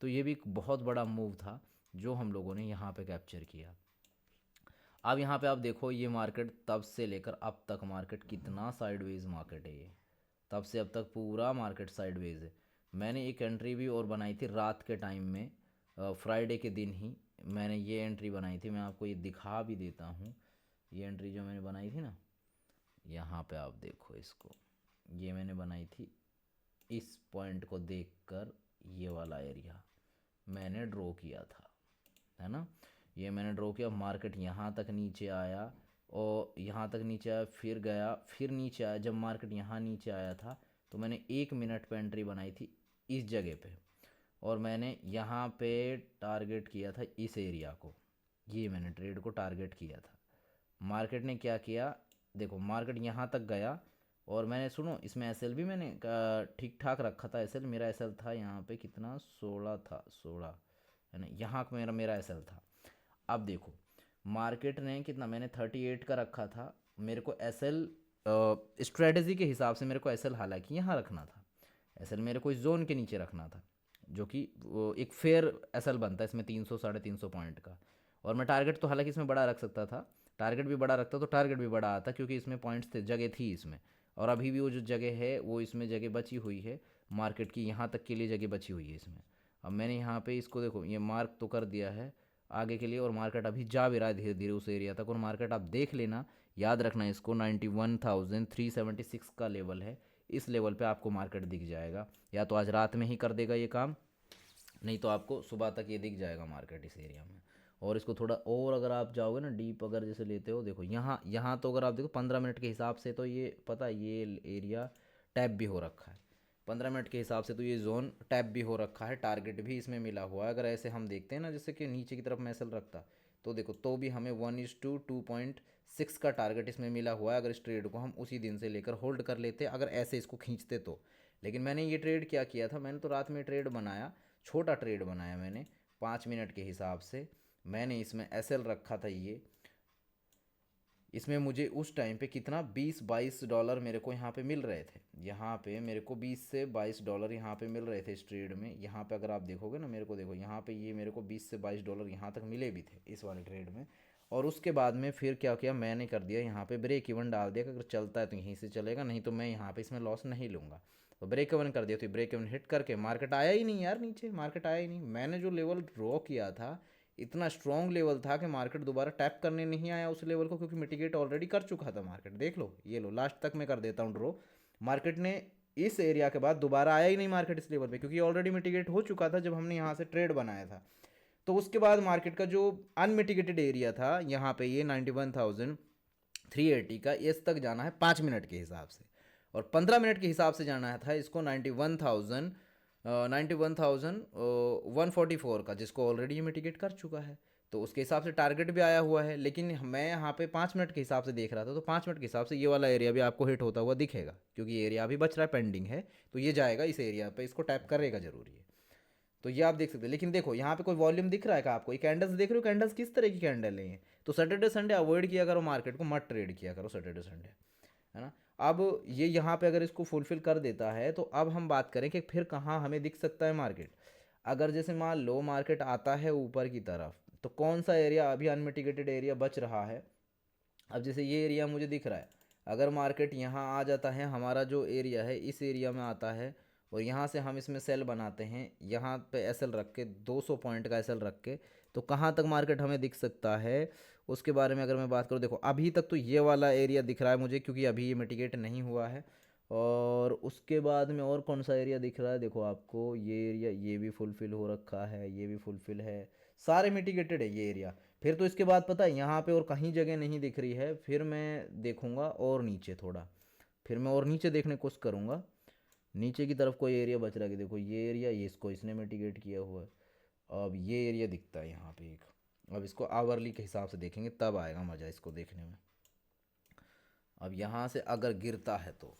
तो ये भी एक बहुत बड़ा मूव था जो हम लोगों ने यहाँ पे कैप्चर किया। अब यहाँ पे आप देखो, ये मार्केट तब से लेकर अब तक मार्केट कितना साइडवेज मार्केट है, ये तब से अब तक पूरा मार्केट साइडवेज है। मैंने एक एंट्री भी और बनाई थी रात के टाइम में, फ्राइडे के दिन ही मैंने ये एंट्री बनाई थी, मैं आपको ये दिखा भी देता हूँ। ये एंट्री जो मैंने बनाई थी ना, यहाँ पे आप देखो इसको, ये मैंने बनाई थी इस पॉइंट को देखकर, ये वाला एरिया मैंने ड्रॉ किया था, है ना, ये मैंने ड्रॉ किया। मार्केट यहाँ तक नीचे आया और यहाँ तक नीचे आया, फिर गया, फिर नीचे आया। जब मार्केट यहाँ नीचे आया था तो मैंने 1 मिनट पे एंट्री बनाई थी इस जगह पे, और मैंने यहाँ पे टारगेट किया था इस एरिया को, ये मैंने ट्रेड को टारगेट किया था। मार्केट ने क्या किया, देखो मार्केट यहाँ तक गया, और मैंने, सुनो, इसमें एसएल भी मैंने ठीक ठाक रखा था। एसएल मेरा, एसएल था यहाँ पे कितना, 16 था, 16, है ना, यहाँ का मेरा एसएल था। अब देखो मार्केट ने कितना, मैंने 38 का रखा था, मेरे को एसएल स्ट्रेटजी के हिसाब से मेरे को एसएल हालांकि यहाँ रखना था, एसएल मेरे को इस जोन के नीचे रखना था, जो कि वो एक फेयर एसएल बनता है इसमें 300 350 पॉइंट का। और मैं टारगेट तो हालांकि इसमें बड़ा रख सकता था, टारगेट भी बड़ा रखता तो टारगेट भी बड़ा आता, क्योंकि इसमें पॉइंट्स थे, जगह थी इसमें। और अभी भी वो जो जगह है वो इसमें जगह बची हुई है, मार्केट की यहाँ तक के लिए जगह बची हुई है इसमें। अब मैंने यहाँ पे इसको देखो ये मार्क तो कर दिया है आगे के लिए, और मार्केट अभी जा भी रहा है धीरे धीरे उस एरिया तक। और मार्केट आप देख लेना, याद रखना इसको, 91,376 का लेवल है, इस लेवल पे आपको मार्केट दिख जाएगा। या तो आज रात में ही कर देगा ये काम, नहीं तो आपको सुबह तक ये दिख जाएगा मार्केट इस एरिया में। और इसको थोड़ा और अगर आप जाओगे ना डीप, अगर जैसे लेते हो, देखो यहाँ यहाँ तो अगर आप देखो 15 मिनट के हिसाब से तो ये पता है ये एरिया टैप भी हो रखा है। 15 मिनट के हिसाब से तो ये जोन टैप भी हो रखा है, टारगेट भी इसमें मिला हुआ है। अगर ऐसे हम देखते हैं ना जैसे कि नीचे की तरफ मैसल रखता, तो देखो तो भी हमें 1:2.6 का टारगेट इसमें मिला हुआ है, अगर इस ट्रेड को हम उसी दिन से लेकर होल्ड कर लेते अगर ऐसे इसको खींचते तो। लेकिन मैंने ये ट्रेड क्या किया था, मैंने तो रात में ट्रेड बनाया, छोटा ट्रेड बनाया मैंने 5 मिनट के हिसाब से। मैंने इसमें एसएल रखा था ये, इसमें मुझे उस टाइम पे कितना 20-22 डॉलर मेरे को यहाँ पे मिल रहे थे। यहाँ पे मेरे को 20 से 22 डॉलर यहाँ पे मिल रहे थे इस ट्रेड में। यहाँ पे अगर आप देखोगे ना मेरे को, देखो यहाँ पे ये मेरे को 20 से 22 डॉलर यहाँ तक मिले भी थे इस वाले ट्रेड में। और उसके बाद में फिर क्या किया मैंने, कर दिया यहाँ पे ब्रेक इवन डाल दिया कि अगर चलता है तो यहीं से चलेगा, नहीं तो मैं यहाँ पे इसमें लॉस नहीं लूँगा। तो ब्रेक इवन कर दिया, तो ब्रेक इवन हिट करके मार्केट आया ही नहीं यार, नीचे मार्केट आया ही नहीं। मैंने जो लेवल ड्रॉ किया था इतना स्ट्रॉन्ग लेवल था कि मार्केट दोबारा टैप करने नहीं आया उस लेवल को, क्योंकि मिटिगेट ऑलरेडी कर चुका था मार्केट। देख लो, ये लो लास्ट तक मैं कर देता हूँ ड्रॉ। मार्केट ने इस एरिया के बाद दोबारा आया ही नहीं मार्केट इस लेवल पे, क्योंकि ऑलरेडी मिटिगेट हो चुका था जब हमने यहाँ से ट्रेड बनाया था। तो उसके बाद मार्केट का जो अनमिटिगेटेड एरिया था यहाँ पे ये 91,380 का, इस तक जाना है 5 मिनट के हिसाब से, और 15 मिनट के हिसाब से जाना था इसको 91,144 का, जिसको ऑलरेडी ये मिटिगेट कर चुका है। तो उसके हिसाब से टारगेट भी आया हुआ है। लेकिन मैं यहाँ पे 5 मिनट के हिसाब से देख रहा था, तो 5 मिनट के हिसाब से ये वाला एरिया भी आपको हिट होता हुआ दिखेगा, क्योंकि ये एरिया अभी बच रहा है, पेंडिंग है। तो ये जाएगा इस एरिया पे, इसको टैप करेगा जरूरी है। तो ये आप देख सकते हैं। लेकिन देखो यहाँ पे कोई वॉल्यूम दिख रहा है क्या आपको? ये कैंडल्स देख रहे हो, कैंडल्स किस तरह की कैंडल है ये? तो सैटरडे संडे अवॉइड किया करो, मार्केट को मत ट्रेड किया करो सैटरडे संडे, है ना। अब ये यहाँ पे अगर इसको फुलफिल कर देता है, तो अब हम बात करें कि फिर कहाँ हमें दिख सकता है मार्केट। अगर जैसे मान लो मार्केट आता है ऊपर की तरफ, तो कौन सा एरिया अभी अनमिटिगेटेड एरिया बच रहा है? अब जैसे ये एरिया मुझे दिख रहा है, अगर मार्केट यहाँ आ जाता है, हमारा जो एरिया है इस एरिया में आता है, और यहाँ से हम इसमें सेल बनाते हैं, यहाँ पे एसएल रख के 200 पॉइंट का एसएल रख के, तो कहाँ तक मार्केट हमें दिख सकता है उसके बारे में अगर मैं बात करूँ, देखो अभी तक तो ये वाला एरिया दिख रहा है मुझे, क्योंकि अभी ये मिटिगेट नहीं हुआ है। और उसके बाद में और कौन सा एरिया दिख रहा है, देखो आपको ये एरिया, ये भी फुलफिल हो रखा है, ये भी फुलफिल है, सारे मिटिगेटेड है ये एरिया। फिर तो इसके बाद पता है यहाँ पे और कहीं जगह नहीं दिख रही है, फिर मैं देखूँगा और नीचे थोड़ा, फिर मैं और नीचे देखने की कोशिश करूँगा, नीचे की तरफ कोई एरिया बच रहा है कि देखो ये एरिया, ये इसको इसने मिटिगेट किया हुआ है। अब ये एरिया दिखता है यहाँ पे एक, अब इसको आवरली के हिसाब से देखेंगे तब आएगा मज़ा इसको देखने में। अब यहाँ से अगर गिरता है तो,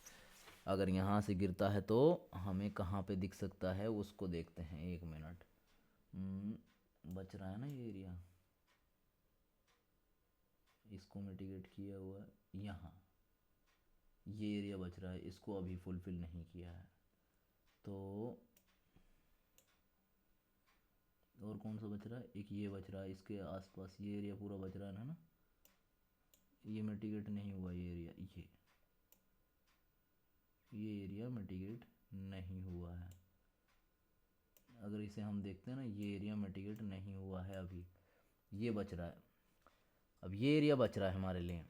अगर यहाँ से गिरता है तो हमें कहाँ पे दिख सकता है उसको देखते हैं, 1 मिनट। बच रहा है ना ये एरिया, इसको मिटिगेट किया हुआ है, यहाँ ये एरिया बच रहा है, इसको अभी फुलफिल नहीं किया है। तो और कौन सा बच रहा है, एक ये बच रहा है, इसके आसपास ये एरिया पूरा बच रहा है ना, ये मिटिगेट नहीं हुआ ये एरिया, ये एरिया मिटिगेट नहीं हुआ है। अगर इसे हम देखते हैं ना, ये एरिया मिटिगेट नहीं हुआ है अभी, ये बच रहा है। अब ये एरिया बच रहा है हमारे लिए,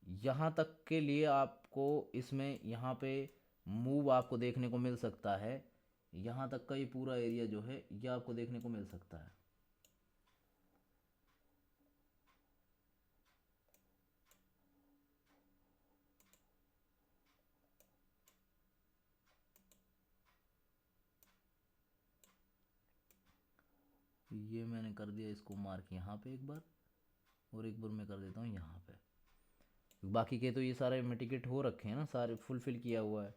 यहाँ तक के लिए आपको इसमें यहाँ पे मूव आपको देखने को मिल सकता है। यहाँ तक का ये पूरा एरिया जो है ये आपको देखने को मिल सकता है। ये मैंने कर दिया इसको मार्क यहाँ पे एक बार, और एक बार मैं कर देता हूँ यहाँ पे। बाकी के तो ये सारे मिटिगेट हो रखे हैं ना, सारे फुलफिल किया हुआ है।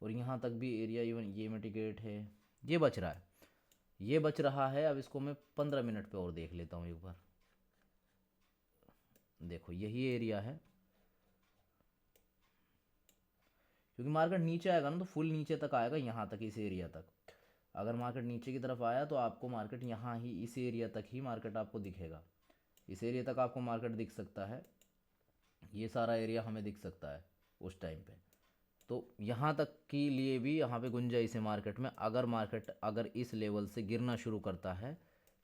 और यहाँ तक भी एरिया इवन ये मिटिगेट है, ये बच रहा है, ये बच रहा है। अब इसको मैं 15 मिनट पे और देख लेता हूँ एक बार। देखो यही एरिया है, क्योंकि मार्केट नीचे आएगा ना तो फुल नीचे तक आएगा, यहाँ तक इस एरिया तक। अगर मार्केट नीचे की तरफ आया तो आपको मार्केट यहाँ ही इस एरिया तक ही मार्केट आपको दिखेगा, इस एरिया तक आपको मार्केट दिख सकता है, ये सारा एरिया हमें दिख सकता है उस टाइम पे। तो यहाँ तक के लिए भी यहाँ पे गुंजाइश है मार्केट में। अगर मार्केट अगर इस लेवल से गिरना शुरू करता है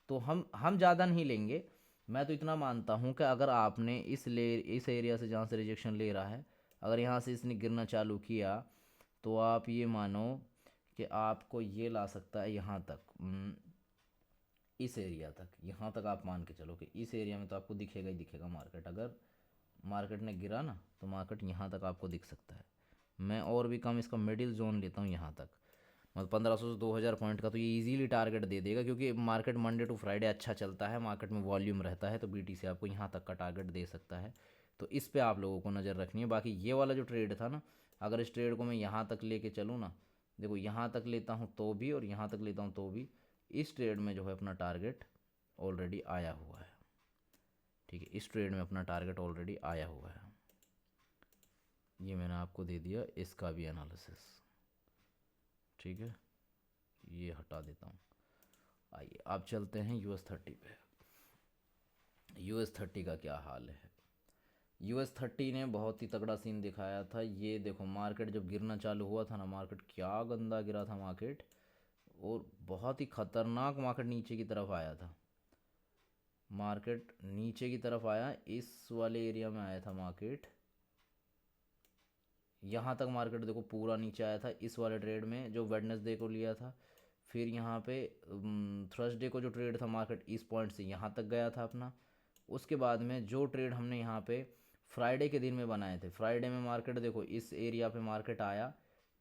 तो हम ज़्यादा नहीं लेंगे। मैं तो इतना मानता हूँ कि अगर आपने इस एरिया से जहाँ से रिजेक्शन ले रहा है, अगर यहाँ से इसने गिरना चालू किया तो आप ये मानो कि आपको ये ला सकता है यहाँ तक, इस एरिया तक, यहाँ तक आप मान के चलो कि इस एरिया में तो आपको दिखेगा ही दिखेगा मार्केट। अगर मार्केट ने गिरा ना तो मार्केट यहाँ तक आपको दिख सकता है। मैं और भी कम इसका मिडिल जोन लेता हूँ यहाँ तक, मतलब 1500 से 2000 पॉइंट का तो ये इजीली टारगेट दे देगा, क्योंकि मार्केट मंडे टू फ्राइडे अच्छा चलता है, मार्केट में वॉल्यूम रहता है, तो BTC आपको यहाँ तक का टारगेट दे सकता है। तो इस पे आप लोगों को नज़र रखनी है। बाकी ये वाला जो ट्रेड था ना, अगर इस ट्रेड को मैं यहाँ तक लेके चलूँ ना, देखो यहाँ तक लेता हूँ तो भी और यहाँ तक लेता हूँ तो भी, इस ट्रेड में जो है अपना टारगेट ऑलरेडी आया हुआ है। ठीक है, इस ट्रेड में अपना टारगेट ऑलरेडी आया हुआ है। ये मैंने आपको दे दिया इसका भी एनालिसिस। ठीक है, ये हटा देता हूँ। आइए आप चलते हैं US30 पे। US30 का क्या हाल है? US30 ने बहुत ही तगड़ा सीन दिखाया था। ये देखो मार्केट जब गिरना चालू हुआ था ना, मार्केट क्या गंदा गिरा था मार्केट, और बहुत ही ख़तरनाक मार्केट नीचे की तरफ आया था। मार्केट नीचे की तरफ आया, इस वाले एरिया में आया था मार्केट, यहाँ तक मार्केट देखो पूरा नीचे आया था इस वाले ट्रेड में जो वेडनेसडे को लिया था। फिर यहाँ पे थर्सडे को जो ट्रेड था मार्केट इस पॉइंट से यहाँ तक गया था अपना। उसके बाद में जो ट्रेड हमने यहाँ पे फ्राइडे के दिन में बनाए थे, फ्राइडे में मार्केट देखो इस एरिया पे मार्केट आया,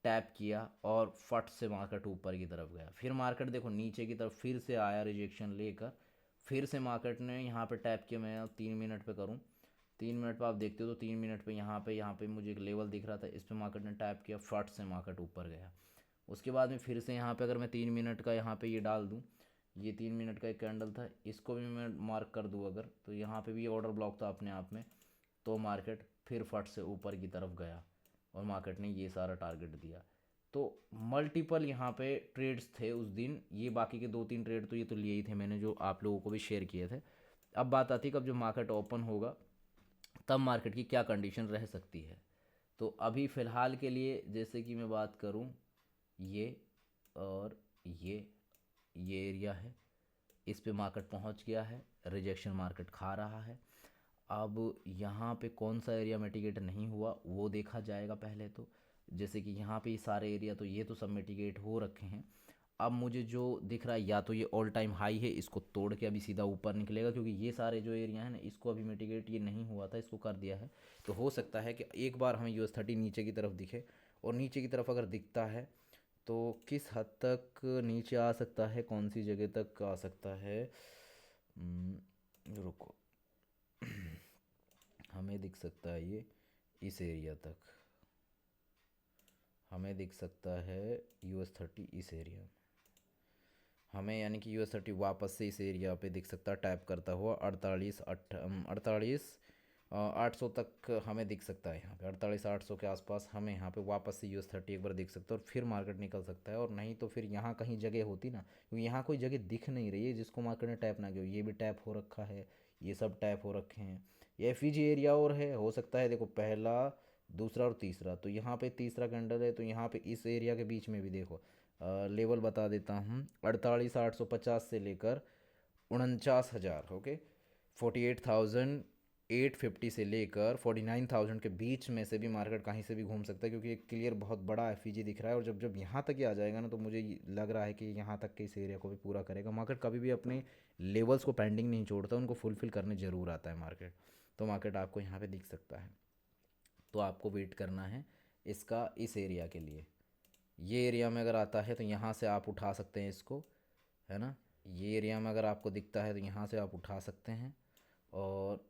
टैप किया और फट से मार्केट ऊपर की तरफ गया। फिर मार्केट देखो नीचे की तरफ फिर से आया रिजेक्शन लेकर, फिर से मार्केट ने यहाँ पे टैप किया। मैं 3 मिनट पे करूँ, 3 मिनट पे आप देखते हो तो 3 मिनट पे यहाँ पे मुझे एक लेवल दिख रहा था, इस पर मार्केट ने टैप किया, फट से मार्केट ऊपर गया। उसके बाद में फिर से यहाँ पे अगर मैं 3 मिनट का यहाँ पे ये डाल दूँ, ये 3 मिनट का एक कैंडल था, इसको भी मैं मार्क कर दूँ अगर, तो यहाँ पे भी ये ऑर्डर ब्लॉक था अपने आप में, तो मार्केट फिर फट से ऊपर की तरफ गया और मार्केट ने ये सारा टारगेट दिया। तो मल्टीपल यहाँ पे ट्रेड्स थे उस दिन, ये बाकी के 2-3 ट्रेड तो ये तो लिए ही थे मैंने, जो आप लोगों को भी शेयर किए थे। अब बात आती है कब जो मार्केट ओपन होगा तब मार्केट की क्या कंडीशन रह सकती है। तो अभी फ़िलहाल के लिए जैसे कि मैं बात करूं, ये और ये एरिया है, इस पे मार्केट पहुंच गया है, रिजेक्शन मार्केट खा रहा है। अब यहाँ पे कौन सा एरिया मिटिगेट नहीं हुआ वो देखा जाएगा पहले तो। जैसे कि यहाँ पे ये सारे एरिया तो ये तो सब मिटिगेट हो रखे हैं। अब मुझे जो दिख रहा है या तो ये ऑल टाइम हाई है, इसको तोड़ के अभी सीधा ऊपर निकलेगा, क्योंकि ये सारे जो एरिया है ना इसको अभी मिटिगेट ये नहीं हुआ था, इसको कर दिया है। तो हो सकता है कि एक बार हमें US30 नीचे की तरफ दिखे, और नीचे की तरफ अगर दिखता है तो किस हद तक नीचे आ सकता है, कौन सी जगह तक आ सकता है, रुको हमें दिख सकता है ये इस एरिया तक, हमें दिख सकता है US30 इस एरिया में हमें, यानी कि US30 वापस से इस एरिया पे दिख सकता है टैप करता हुआ 88800 तक हमें दिख सकता है। यहाँ पे 48800 के आसपास हमें यहाँ पे वापस से US30 एक बार दिख सकता है और फिर मार्केट निकल सकता है। और नहीं तो फिर यहाँ कहीं जगह होती ना, क्योंकि यहाँ कोई जगह दिख नहीं रही है जिसको मार्केट ने टैप ना किया। ये भी टैप हो रखा है, ये सब टैप हो रखे हैं, ये FEG एरिया और है, हो सकता है देखो पहला दूसरा और तीसरा, तो यहाँ पे तीसरा कैंडल है, तो यहाँ पे इस एरिया के बीच में भी देखो लेवल बता देता हूँ, 48850 से लेकर 49,000, ओके, 48,850 से लेकर 49,000 के बीच में से भी मार्केट कहीं से भी घूम सकता है, क्योंकि एक क्लियर बहुत बड़ा FEG दिख रहा है। और जब जब यहाँ तक ही आ जाएगा ना, तो मुझे लग रहा है कि यहाँ तक के इस एरिया को भी पूरा करेगा मार्केट। कभी भी अपने लेवल्स को पेंडिंग नहीं छोड़ता, उनको फुलफिल करने ज़रूर आता है मार्केट। तो मार्केट आपको यहाँ पे दिख सकता है, तो आपको वेट करना है इसका इस एरिया के लिए। ये एरिया में अगर आता है तो यहाँ से आप उठा सकते हैं इसको, है ना। ये एरिया में अगर आपको दिखता है तो यहाँ से आप उठा सकते हैं। और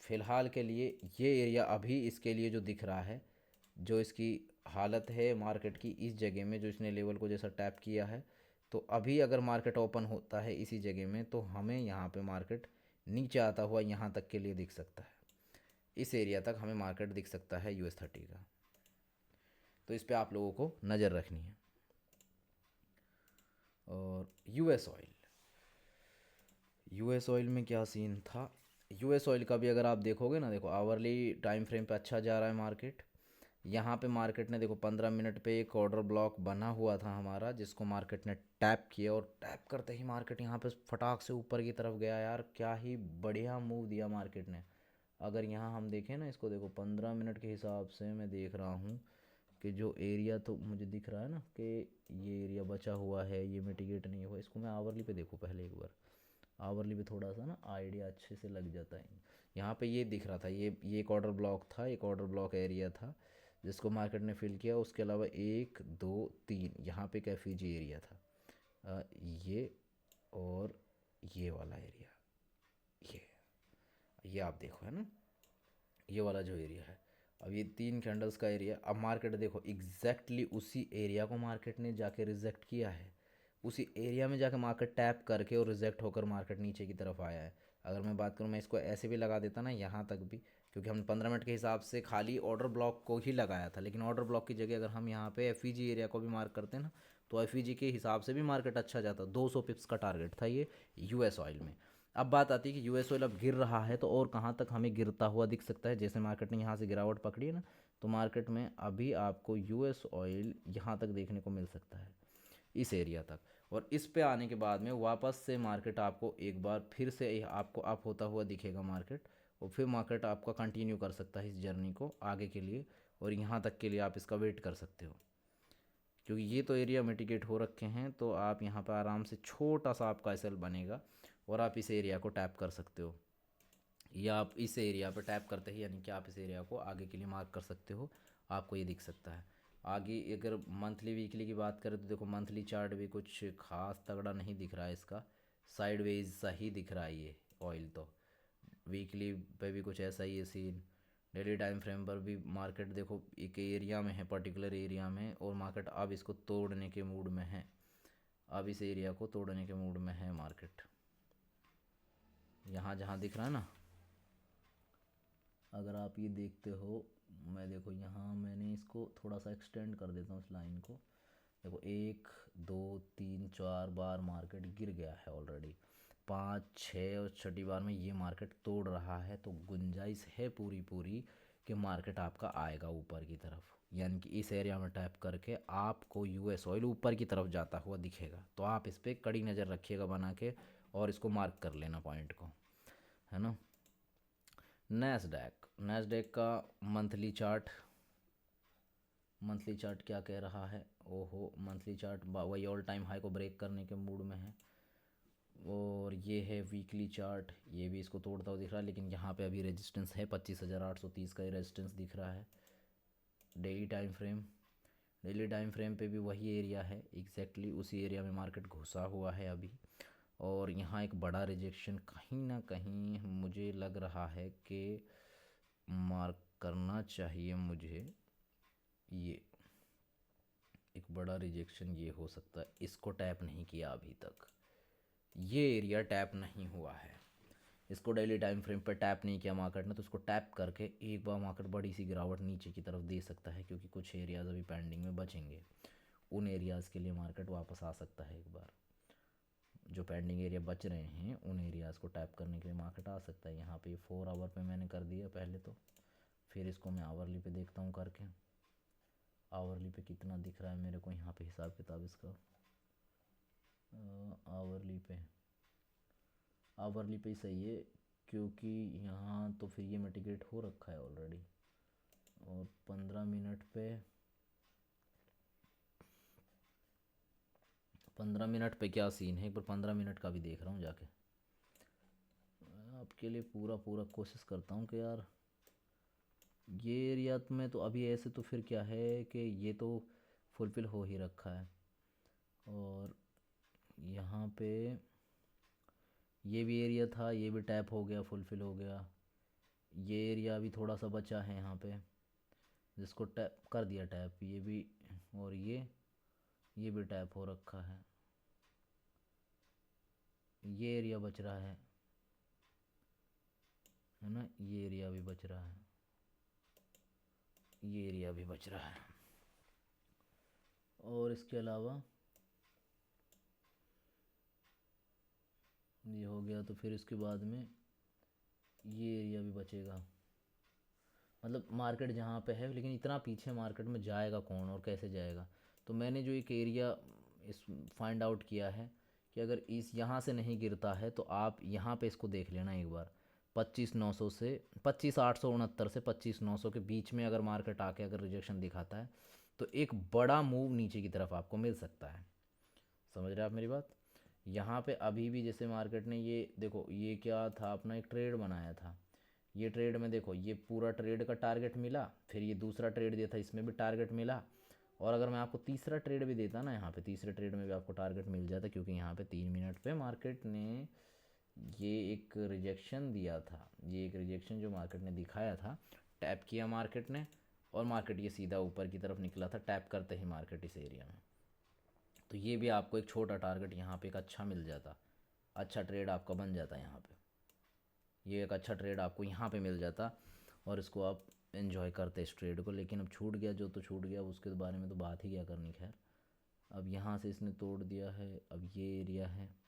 फ़िलहाल के लिए ये एरिया अभी इसके लिए जो दिख रहा है, जो इसकी हालत है मार्केट की इस जगह में, जो इसने लेवल को जैसा टैप किया है, तो अभी अगर मार्केट ओपन होता है इसी जगह में तो हमें यहाँ पे मार्केट नीचे आता हुआ यहाँ तक के लिए दिख सकता है, इस एरिया तक हमें मार्केट दिख सकता है US30 का। तो इस पे आप लोगों को नज़र रखनी है। और यूएस ऑयल में क्या सीन था। यूएस ऑयल का भी अगर आप देखोगे ना, देखो आवरली टाइम फ्रेम पे अच्छा जा रहा है मार्केट। यहाँ पे मार्केट ने देखो 15 मिनट पे एक ऑर्डर ब्लॉक बना हुआ था हमारा, जिसको मार्केट ने टैप किया और टैप करते ही मार्केट यहाँ पे फटाक से ऊपर की तरफ गया। यार क्या ही बढ़िया मूव दिया मार्केट ने। अगर यहाँ हम देखें ना इसको, देखो 15 मिनट के हिसाब से मैं देख रहा हूँ कि जो एरिया तो मुझे दिख रहा है ना कि ये एरिया बचा हुआ है, ये मिटिगेट नहीं हुआ। इसको मैं आवरली पे देखूँ पहले एक बार, आवरली पे थोड़ा सा ना आइडिया अच्छे से लग जाता है। यहाँ पे ये दिख रहा था, ये एक ऑर्डर ब्लॉक था, एक ऑर्डर ब्लॉक एरिया था जिसको मार्केट ने फिल किया। उसके अलावा 1 2 3 यहाँ पे कैफीजी एरिया था, ये और ये वाला एरिया, ये आप देखो है ना, ये वाला जो एरिया है। अब ये 3 कैंडल्स का एरिया, अब मार्केट देखो एग्जैक्टली उसी एरिया को मार्केट ने जाके रिजेक्ट किया है। उसी एरिया में जाके मार्केट टैप करके और रिजेक्ट होकर मार्केट नीचे की तरफ आया है। अगर मैं बात करूँ, मैं इसको ऐसे भी लगा देता ना यहाँ तक भी, क्योंकि हम 15 मिनट के हिसाब से खाली ऑर्डर ब्लॉक को ही लगाया था। लेकिन ऑर्डर ब्लॉक की जगह अगर हम यहाँ पे एफईजी एरिया को भी मार्क करते हैं ना, तो एफईजी के हिसाब से भी मार्केट अच्छा जाता। 200 पिप्स का टारगेट था ये यूएस ऑयल में। अब बात आती है कि यूएस ऑयल अब गिर रहा है तो और कहाँ तक हमें गिरता हुआ दिख सकता है। जैसे मार्केट ने यहाँ से गिरावट पकड़ी है ना, तो मार्केट में अभी आपको यूएस ऑयल यहाँ तक देखने को मिल सकता है, इस एरिया तक। और इस पे आने के बाद में वापस से मार्केट आपको एक बार फिर से आपको अप होता हुआ दिखेगा मार्केट, और फिर मार्केट आपका कंटिन्यू कर सकता है इस जर्नी को आगे के लिए। और यहाँ तक के लिए आप इसका वेट कर सकते हो, क्योंकि ये तो एरिया मिटिगेट हो रखे हैं। तो आप यहाँ पर आराम से छोटा सा आपका एसएल बनेगा और आप इस एरिया को टैप कर सकते हो, या आप इस एरिया पर टैप करते ही यानी कि आप इस एरिया को आगे के लिए मार्क कर सकते हो। आपको ये दिख सकता है। आगे अगर मंथली वीकली की बात करें तो देखो मंथली चार्ट भी कुछ खास तगड़ा नहीं दिख रहा है इसका, साइडवेज सा ही दिख रहा है ये ऑयल तो। वीकली पे भी कुछ ऐसा ही है सीन। डेली टाइम फ्रेम पर भी मार्केट देखो एक एरिया में है, पर्टिकुलर एरिया में, और मार्केट अब इसको तोड़ने के मूड में है। अब इस एरिया को तोड़ने के मूड में है मार्केट। यहाँ जहाँ दिख रहा है ना, अगर आप ये देखते हो, मैं देखो यहाँ मैंने इसको थोड़ा सा एक्सटेंड कर देता हूँ इस लाइन को। देखो 1 2 3 4 बार मार्केट गिर गया है ऑलरेडी, 5 6 और छठी बार में ये मार्केट तोड़ रहा है। तो गुंजाइश है पूरी पूरी कि मार्केट आपका आएगा ऊपर की तरफ, यानी कि इस एरिया में टैप करके आपको यूएस ऑयल ऊपर की तरफ जाता हुआ दिखेगा। तो आप इस पर कड़ी नज़र रखिएगा बना के, और इसको मार्क कर लेना पॉइंट को, है ना। नैस्डैक का मंथली चार्ट क्या कह रहा है। ओहो, मंथली चार्ट वही ऑल टाइम हाई को ब्रेक करने के मूड में है। और ये है वीकली चार्ट, ये भी इसको तोड़ता हुआ दिख रहा है, लेकिन यहाँ पे अभी रेजिस्टेंस है 25,830 का ही रेजिस्टेंस दिख रहा है। डेली टाइम फ्रेम पे भी वही एरिया है, एग्जैक्टली उसी एरिया में मार्केट घुसा हुआ है अभी। और यहाँ एक बड़ा रिजेक्शन कहीं ना कहीं मुझे लग रहा है कि मार्क करना चाहिए मुझे। ये एक बड़ा रिजेक्शन ये हो सकता है, इसको टैप नहीं किया अभी तक, ये एरिया टैप नहीं हुआ है। इसको डेली टाइम फ्रेम पर टैप नहीं किया मार्केट ने, तो इसको टैप करके एक बार मार्केट बड़ी सी गिरावट नीचे की तरफ दे सकता है, क्योंकि कुछ एरियाज़ अभी पेंडिंग में बचेंगे। उन एरियाज़ के लिए मार्केट वापस आ सकता है एक बार। जो पेंडिंग एरिया बच रहे हैं उन एरियाज़ को टैप करने के लिए मार्केट आ सकता है। यहाँ पे 4 आवर पे मैंने कर दिया पहले तो, फिर इसको मैं आवरली पे देखता हूँ करके। आवरली पे कितना दिख रहा है मेरे को यहाँ पे हिसाब किताब इसका। आवरली पे ही सही है, क्योंकि यहाँ तो फिर ये मिटिगेट हो रखा है ऑलरेडी। और 15 मिनट पे क्या सीन है, एक बार 15 मिनट का भी देख रहा हूँ जाके। आपके लिए पूरा पूरा कोशिश करता हूँ कि यार ये एरिया में तो अभी ऐसे तो फिर क्या है कि ये तो फुलफिल हो ही रखा है। और यहाँ पे ये भी एरिया था, ये भी टैप हो गया, फुलफिल हो गया। ये एरिया भी थोड़ा सा बचा है यहाँ पे, जिसको टैप कर दिया टैप, ये भी। और ये भी टैप हो रखा है। ये एरिया बच रहा है ना, ये एरिया भी बच रहा है, ये एरिया भी बच रहा है। और इसके अलावा ये हो गया तो फिर इसके बाद में ये एरिया भी बचेगा। मतलब मार्केट जहाँ पे है, लेकिन इतना पीछे मार्केट में जाएगा कौन और कैसे जाएगा। तो मैंने जो एक एरिया इस फाइंड आउट किया है कि अगर इस यहाँ से नहीं गिरता है तो आप यहाँ पे इसको देख लेना एक बार। 25,900 से 25,869 से 25,900 के बीच में अगर मार्केट आके अगर रिजेक्शन दिखाता है तो एक बड़ा मूव नीचे की तरफ आपको मिल सकता है। समझ रहे हैं आप मेरी बात। यहाँ पे अभी भी जैसे मार्केट ने ये देखो, ये क्या था, अपना एक ट्रेड बनाया था। ये ट्रेड में देखो, ये पूरा ट्रेड का टारगेट मिला, फिर ये दूसरा ट्रेड दिया था, इसमें भी टारगेट मिला। और अगर मैं आपको तीसरा ट्रेड भी देता ना, यहाँ पे तीसरे ट्रेड में भी आपको टारगेट मिल जाता, क्योंकि यहाँ पे 3 मिनट पे मार्केट ने ये एक रिजेक्शन दिया था। ये एक रिजेक्शन जो मार्केट ने दिखाया था, टैप किया मार्केट ने, और मार्केट ये सीधा ऊपर की तरफ निकला था टैप करते ही मार्केट इस एरिया में। तो ये भी आपको एक छोटा टारगेट यहाँ पे एक अच्छा मिल जाता, अच्छा ट्रेड आपका बन जाता यहाँ पे। ये एक अच्छा ट्रेड आपको यहाँ पे मिल जाता और इसको आप एंजॉय करते इस ट्रेड को। लेकिन अब छूट गया जो तो छूट गया, उसके बारे में तो बात ही क्या करनी। खैर, अब यहाँ से इसने तोड़ दिया है, अब ये एरिया है।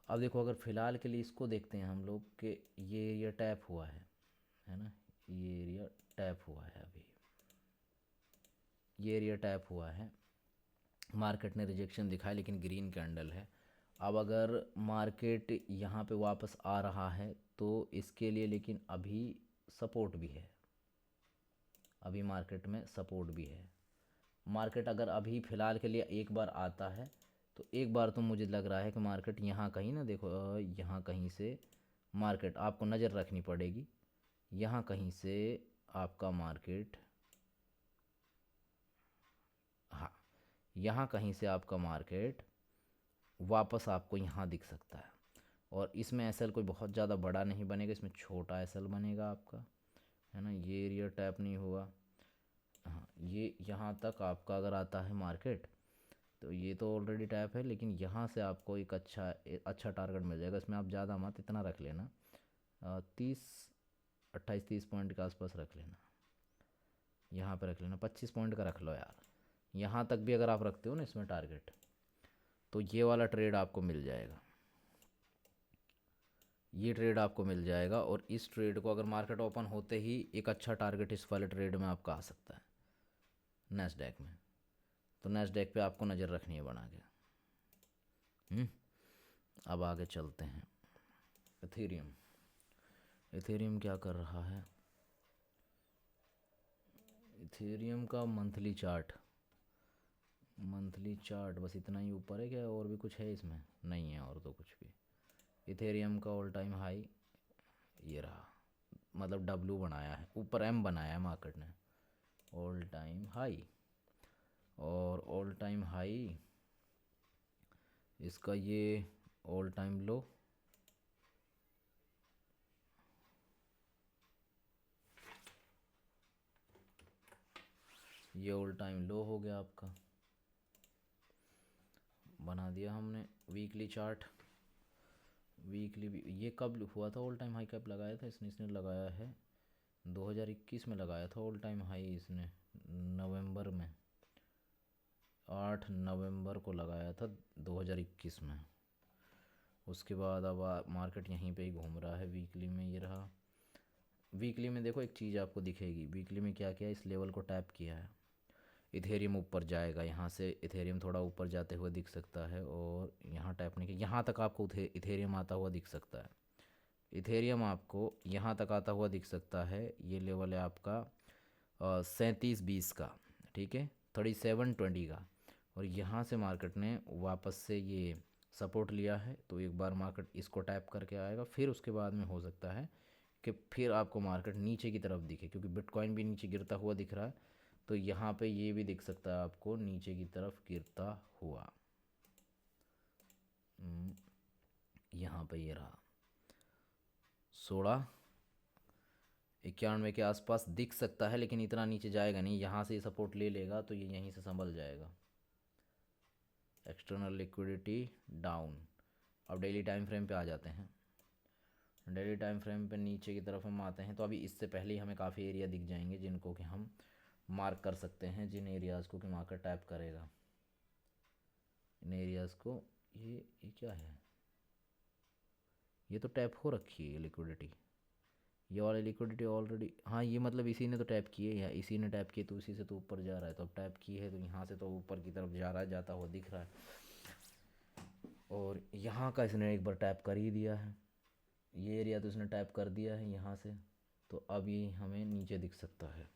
अब देखो, अगर फ़िलहाल के लिए इसको देखते हैं हम लोग कि ये एरिया टैप हुआ है ना, ये एरिया टैप हुआ है अभी, ये एरिया टैप हुआ है। मार्केट ने रिजेक्शन दिखाया लेकिन ग्रीन कैंडल है। अब अगर मार्केट यहाँ पे वापस आ रहा है तो इसके लिए लेकिन अभी सपोर्ट भी है, अभी मार्केट में सपोर्ट भी है। मार्केट अगर अभी फ़िलहाल के लिए एक बार आता है तो एक बार तो मुझे लग रहा है कि मार्केट यहाँ कहीं ना, देखो यहाँ कहीं से मार्केट आपको नज़र रखनी पड़ेगी। यहाँ कहीं से आपका मार्केट, हाँ, यहाँ कहीं से आपका मार्केट वापस आपको यहाँ दिख सकता है। और इसमें एसएल कोई बहुत ज़्यादा बड़ा नहीं बनेगा, इसमें छोटा एसएल बनेगा आपका, है ना। ये एरिया टैप नहीं हुआ, हाँ, ये यहाँ तक आपका अगर आता है मार्केट तो ये तो ऑलरेडी टैप है, लेकिन यहाँ से आपको एक अच्छा टारगेट मिल जाएगा। इसमें आप ज़्यादा मत इतना रख लेना, 28-30 पॉइंट के आसपास रख लेना, यहाँ पे रख लेना, 25 पॉइंट का रख लो यार। यहाँ तक भी अगर आप रखते हो ना इसमें टारगेट, तो ये वाला ट्रेड आपको मिल जाएगा, ये ट्रेड आपको मिल जाएगा। और इस ट्रेड को अगर मार्केट ओपन होते ही एक अच्छा टारगेट इस वाले ट्रेड में आपका आ सकता है नैस्डैक में। तो नैस्डैक पे आपको नज़र रखनी है बना के। अब आगे चलते हैं। इथेरियम, इथेरियम क्या कर रहा है। इथेरियम का मंथली चार्ट, मंथली चार्ट बस इतना ही ऊपर है क्या, और भी कुछ है इसमें? नहीं है और तो कुछ भी। इथेरियम का ऑल टाइम हाई ये रहा, मतलब डब्लू बनाया है, ऊपर एम बनाया है मार्केट ने, ऑल टाइम हाई। और ऑल टाइम हाई इसका ये ऑल टाइम लो, ये ऑल टाइम लो हो गया आपका, बना दिया हमने वीकली चार्ट। वीकली भी ये कब हुआ था ऑल टाइम हाई, कब लगाया था इसने लगाया है 2021 में लगाया था ऑल टाइम हाई इसने, नवंबर में, 8 नवंबर को लगाया था 2021 में। उसके बाद अब मार्केट यहीं पे ही घूम रहा है वीकली में, ये रहा। वीकली में देखो एक चीज़ आपको दिखेगी, वीकली में क्या किया, इस लेवल को टैप किया है। इथेरियम ऊपर जाएगा, यहाँ से इथेरियम थोड़ा ऊपर जाते हुए दिख सकता है, और यहाँ टैप नहीं किया, यहाँ तक आपको इथेरियम आता हुआ दिख सकता है। इथेरियम आपको यहाँ तक आता हुआ दिख सकता है। ये लेवल है आपका 3720 का, ठीक है, 3720 का। और यहाँ से मार्केट ने वापस से ये सपोर्ट लिया है, तो एक बार मार्केट इसको टैप करके आएगा, फिर उसके बाद में हो सकता है कि फिर आपको मार्केट नीचे की तरफ दिखे, क्योंकि बिटकॉइन भी नीचे गिरता हुआ दिख रहा है। तो यहाँ पे ये भी दिख सकता है आपको नीचे की तरफ गिरता हुआ। यहाँ पे ये रहा 1691 के आसपास दिख सकता है, लेकिन इतना नीचे जाएगा नहीं। यहाँ से ये सपोर्ट ले लेगा तो ये यहीं से संभल जाएगा। External liquidity down. अब डेली टाइम फ्रेम पे आ जाते हैं। डेली टाइम फ्रेम पे नीचे की तरफ हम आते हैं, तो अभी इससे पहले ही हमें काफ़ी एरिया दिख जाएंगे जिनको कि हम मार्क कर सकते हैं, जिन एरियाज़ को कि मार्केट टैप करेगा। इन एरियाज़ को, ये क्या है, ये तो टैप हो रखी है लिक्विडिटी, ये वाली लिक्विडिटी ऑलरेडी, हाँ ये मतलब इसी ने तो टैप की है, या इसी ने टैप की तो उसी से तो ऊपर जा रहा है, तो अब टैप की है तो यहाँ से तो ऊपर की तरफ जा रहा है, जाता हुआ दिख रहा है। और यहाँ का इसने एक बार टैप कर ही दिया है, ये एरिया तो इसने टैप कर दिया है यहाँ से, तो अब ये हमें नीचे दिख सकता है।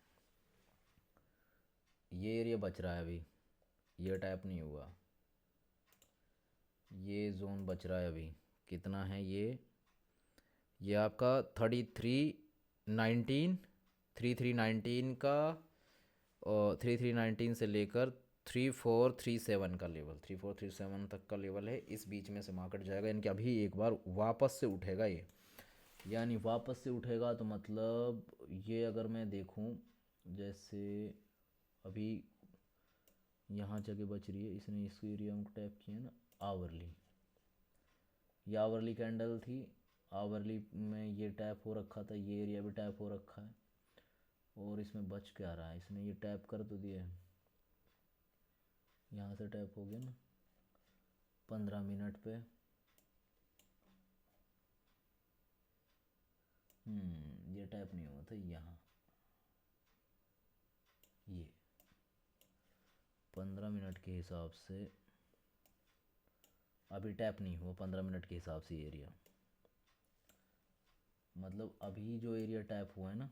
ये एरिया बच रहा है अभी, ये टैप नहीं हुआ, ये जोन बच रहा है अभी। कितना है ये आपका 3319, 3319 का, और 3319 से लेकर 3437 का लेवल, 3437 तक का लेवल है, इस बीच में से मार्केट जाएगा, यानी कि अभी एक बार वापस से उठेगा ये, यानी वापस से उठेगा तो मतलब ये अगर मैं देखूं, जैसे अभी यहाँ जगह बच रही है, इसने इस एरिया में टैप किया ना, आवरली, ये आवरली कैंडल थी, आवरली में ये टैप हो रखा था, ये एरिया भी टैप हो रखा है, और इसमें बच क्या रहा है, इसने ये टैप कर तो दिया है, यहाँ से टैप हो गया ना 15 मिनट पे, ये टैप नहीं हुआ था यहाँ, ये 15 मिनट के हिसाब से अभी टैप नहीं हुआ, 15 मिनट के हिसाब से एरिया, मतलब अभी जो एरिया टैप हुआ है ना,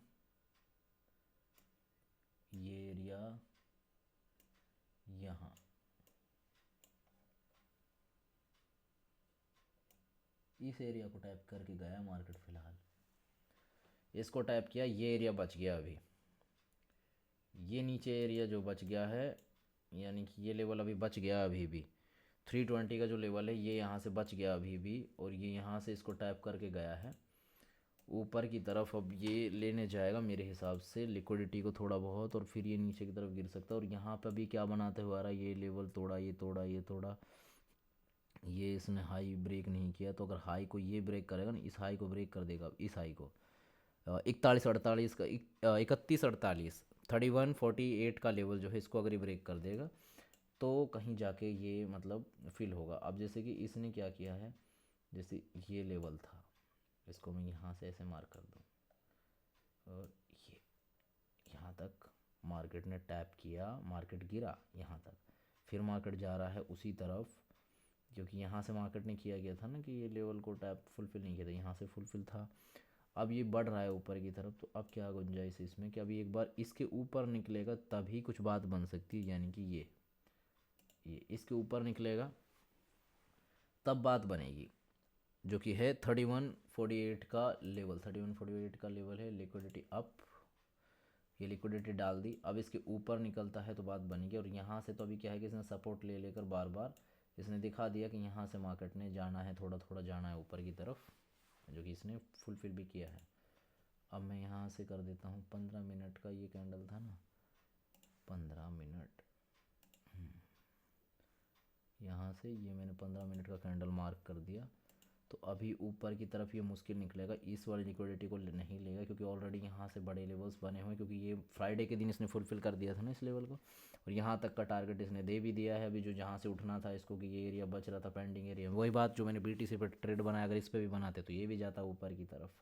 ये एरिया यहाँ, इस एरिया को टैप करके गया मार्केट फिलहाल, इसको टैप किया, ये एरिया बच गया अभी, ये नीचे एरिया जो बच गया है, यानी कि ये लेवल अभी बच गया अभी भी, 320 का जो लेवल है ये यहाँ से बच गया अभी भी, और ये यहाँ से इसको टैप करके गया है ऊपर की तरफ। अब ये लेने जाएगा मेरे हिसाब से लिक्विडिटी को थोड़ा बहुत, और फिर ये नीचे की तरफ गिर सकता है, और यहाँ पे भी क्या बनाते हुआ आ रहा है, ये लेवल तोड़ा, ये तोड़ा, ये तोड़ा, ये इसने हाई ब्रेक नहीं किया, तो अगर हाई को ये ब्रेक करेगा ना, इस हाई को ब्रेक कर देगा, इस हाई को 4148 का, 3148, 3148 का लेवल जो है, इसको अगर ये ब्रेक कर देगा तो कहीं जाके ये मतलब फिल होगा। अब जैसे कि इसने क्या किया है, जैसे ये लेवल था, इसको मैं यहाँ से ऐसे मार्क कर दूँ, और ये यहाँ तक मार्केट ने टैप किया, मार्केट गिरा यहाँ तक, फिर मार्केट जा रहा है उसी तरफ, क्योंकि यहाँ से मार्केट ने किया गया था ना कि ये लेवल को टैप फुलफ़िल नहीं किया था, यहाँ से फुलफ़िल था, अब ये बढ़ रहा है ऊपर की तरफ, तो अब क्या गुंजाइश है इसमें कि अभी एक बार इसके ऊपर निकलेगा तभी कुछ बात बन सकती है, यानी कि ये इसके ऊपर निकलेगा तब बात बनेगी, जो कि है 3148 का लेवल, 3148 का लेवल है, लिक्विडिटी अप, ये लिक्विडिटी डाल दी, अब इसके ऊपर निकलता है तो बात बनेगी। और यहाँ से तो अभी क्या है कि इसने सपोर्ट ले लेकर बार बार इसने दिखा दिया कि यहाँ से मार्केट ने जाना है, थोड़ा थोड़ा जाना है ऊपर की तरफ, जो कि इसने फुलफिल भी किया है। अब मैं यहाँ से कर देता हूँ 15 मिनट का, ये कैंडल था ना 15 मिनट, यहाँ से ये मैंने 15 मिनट का कैंडल मार्क कर दिया, तो अभी ऊपर की तरफ ये मुश्किल निकलेगा, इस वाली लिक्विडिटी को नहीं लेगा, क्योंकि ऑलरेडी यहाँ से बड़े लेवल्स बने हुए हैं, क्योंकि ये फ्राइडे के दिन इसने फुलफिल कर दिया था ना इस लेवल को, और यहाँ तक का टारगेट इसने दे भी दिया है अभी, जो जहाँ से उठना था इसको, कि ये एरिया बच रहा था पेंडिंग एरिया, वही बात जो मैंने BTC पर ट्रेड बनाया, अगर इस पर भी बनाते तो ये भी जाता ऊपर की तरफ।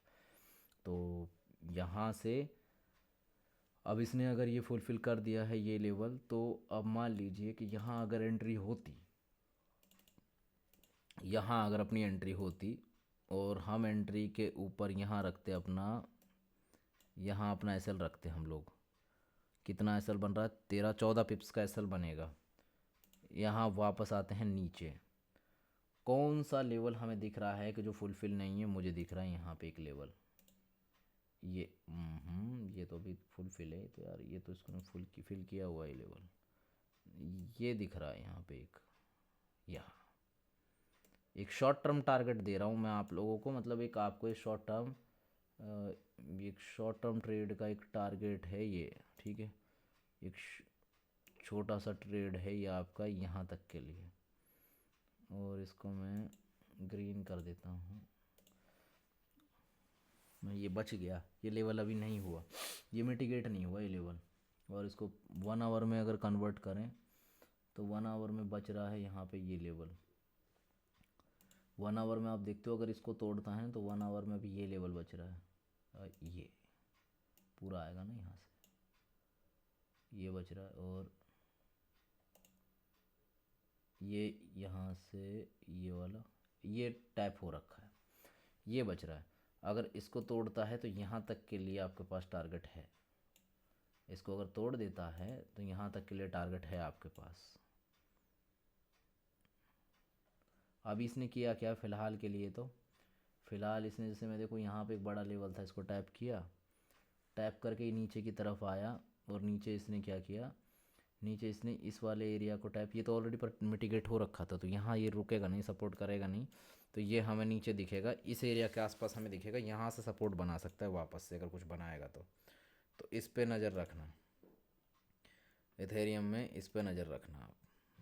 तो यहाँ से अब इसने अगर ये फुलफ़िल कर दिया है ये लेवल, तो अब मान लीजिए कि यहाँ अगर एंट्री होती, यहाँ अगर अपनी एंट्री होती, और हम एंट्री के ऊपर यहाँ रखते अपना, यहाँ अपना एसएल रखते हम लोग, कितना एसएल बन रहा है, 13-14 पिप्स का एसएल बनेगा, यहाँ वापस आते हैं नीचे, कौन सा लेवल हमें दिख रहा है कि जो फुलफ़िल नहीं है, मुझे दिख रहा है यहाँ पे एक लेवल, ये तो अभी फुलफ़िल है, तो यार ये तो इसको फिल किया हुआ है लेवल, ये दिख रहा है यहाँ पे यहाँ एक शॉर्ट टर्म टारगेट दे रहा हूँ मैं आप लोगों को, मतलब एक आपको एक शॉर्ट टर्म ट्रेड का एक टारगेट है ये, ठीक है, एक छोटा सा ट्रेड है ये आपका यहाँ तक के लिए, और इसको मैं ग्रीन कर देता हूँ, मैं ये बच गया, ये लेवल अभी नहीं हुआ, ये मिटिगेट नहीं हुआ ये लेवल, और इसको 1 आवर में अगर कन्वर्ट करें तो 1 आवर में बच रहा है यहाँ पे ये लेवल, 1 आवर में आप देखते हो अगर इसको तोड़ता है तो 1 आवर में भी ये लेवल बच रहा है, ये पूरा आएगा ना, यहाँ से ये बच रहा है, और ये यहाँ से ये वाला ये टैप हो रखा है, ये बच रहा है। अगर इसको तोड़ता है तो यहाँ तक के लिए आपके पास टारगेट है, इसको अगर तोड़ देता है तो यहाँ तक के लिए टारगेट है आपके पास। अभी इसने किया क्या फ़िलहाल के लिए, तो फ़िलहाल इसने जैसे मैं देखो यहाँ पे एक बड़ा लेवल था, इसको टैप किया, टैप करके ही नीचे की तरफ आया, और नीचे इसने क्या किया, नीचे इसने इस वाले एरिया को टैप, ये तो ऑलरेडी पर मिटिगेट हो रखा था, तो यहाँ ये रुकेगा नहीं, सपोर्ट करेगा नहीं, तो ये हमें नीचे दिखेगा, इस एरिया के आसपास हमें दिखेगा, यहाँ से सपोर्ट बना सकता है वापस से अगर कुछ बनाएगा तो इस पे नज़र रखना, इथेरियम में इस पे नज़र रखना आप,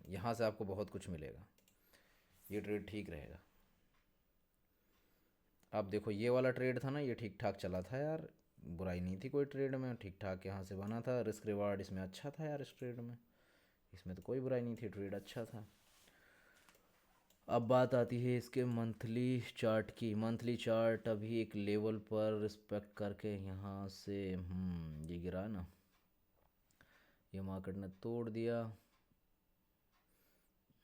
यहाँ से आपको बहुत कुछ मिलेगा, ये ट्रेड ठीक रहेगा। अब देखो ये वाला ट्रेड था ना, ये ठीक ठाक चला था यार, बुराई नहीं थी कोई ट्रेड में, ठीक ठाक यहाँ से बना था, रिस्क रिवार्ड इसमें अच्छा था यार, इस ट्रेड में इसमें तो कोई बुराई नहीं थी, ट्रेड अच्छा था। अब बात आती है इसके मंथली चार्ट की। मंथली चार्ट अभी एक लेवल पर रिस्पेक्ट करके यहाँ से ये गिरा ना, ये मार्केट ने तोड़ दिया,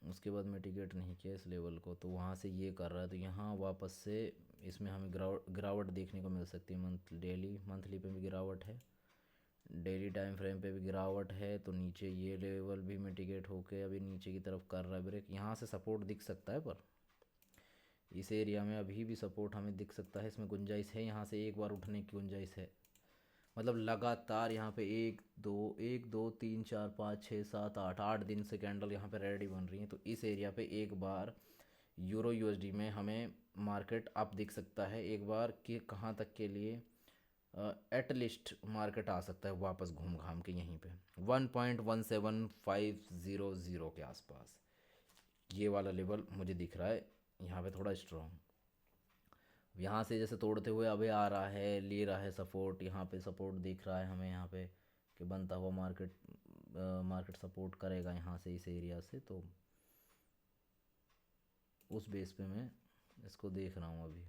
उसके बाद मिटिगेट नहीं किया इस लेवल को, तो वहाँ से ये कर रहा है, तो यहाँ वापस से इसमें हमें गिरावट देखने को मिल सकती है। मंथली पे भी गिरावट है, डेली टाइम फ्रेम पे भी गिरावट है, तो नीचे ये लेवल भी मिटिगेट होके अभी नीचे की तरफ कर रहा है ब्रेक, यहाँ से सपोर्ट दिख सकता है, पर इस एरिया में अभी भी सपोर्ट हमें दिख सकता है, इसमें गुंजाइश है, यहाँ से एक बार उठने की गुंजाइश है, मतलब लगातार यहाँ पे 1 2 3 4 5 6 7 8 दिन से कैंडल यहाँ पे रेडी बन रही हैं, तो इस एरिया पे एक बार यूरो यूएसडी में हमें मार्केट अप दिख सकता है एक बार, कि कहाँ तक के लिए एटलीस्ट मार्केट आ सकता है वापस घूम घाम के यहीं पे 1.17500 के आसपास, ये वाला लेवल मुझे दिख रहा है यहाँ पे थोड़ा स्ट्रॉन्ग। यहाँ से जैसे तोड़ते हुए अभी आ रहा है, ले रहा है सपोर्ट, यहाँ पे सपोर्ट दिख रहा है हमें यहाँ पे कि बनता हुआ मार्केट सपोर्ट करेगा यहाँ से इस एरिया से, तो उस बेस पे मैं इसको देख रहा हूँ अभी।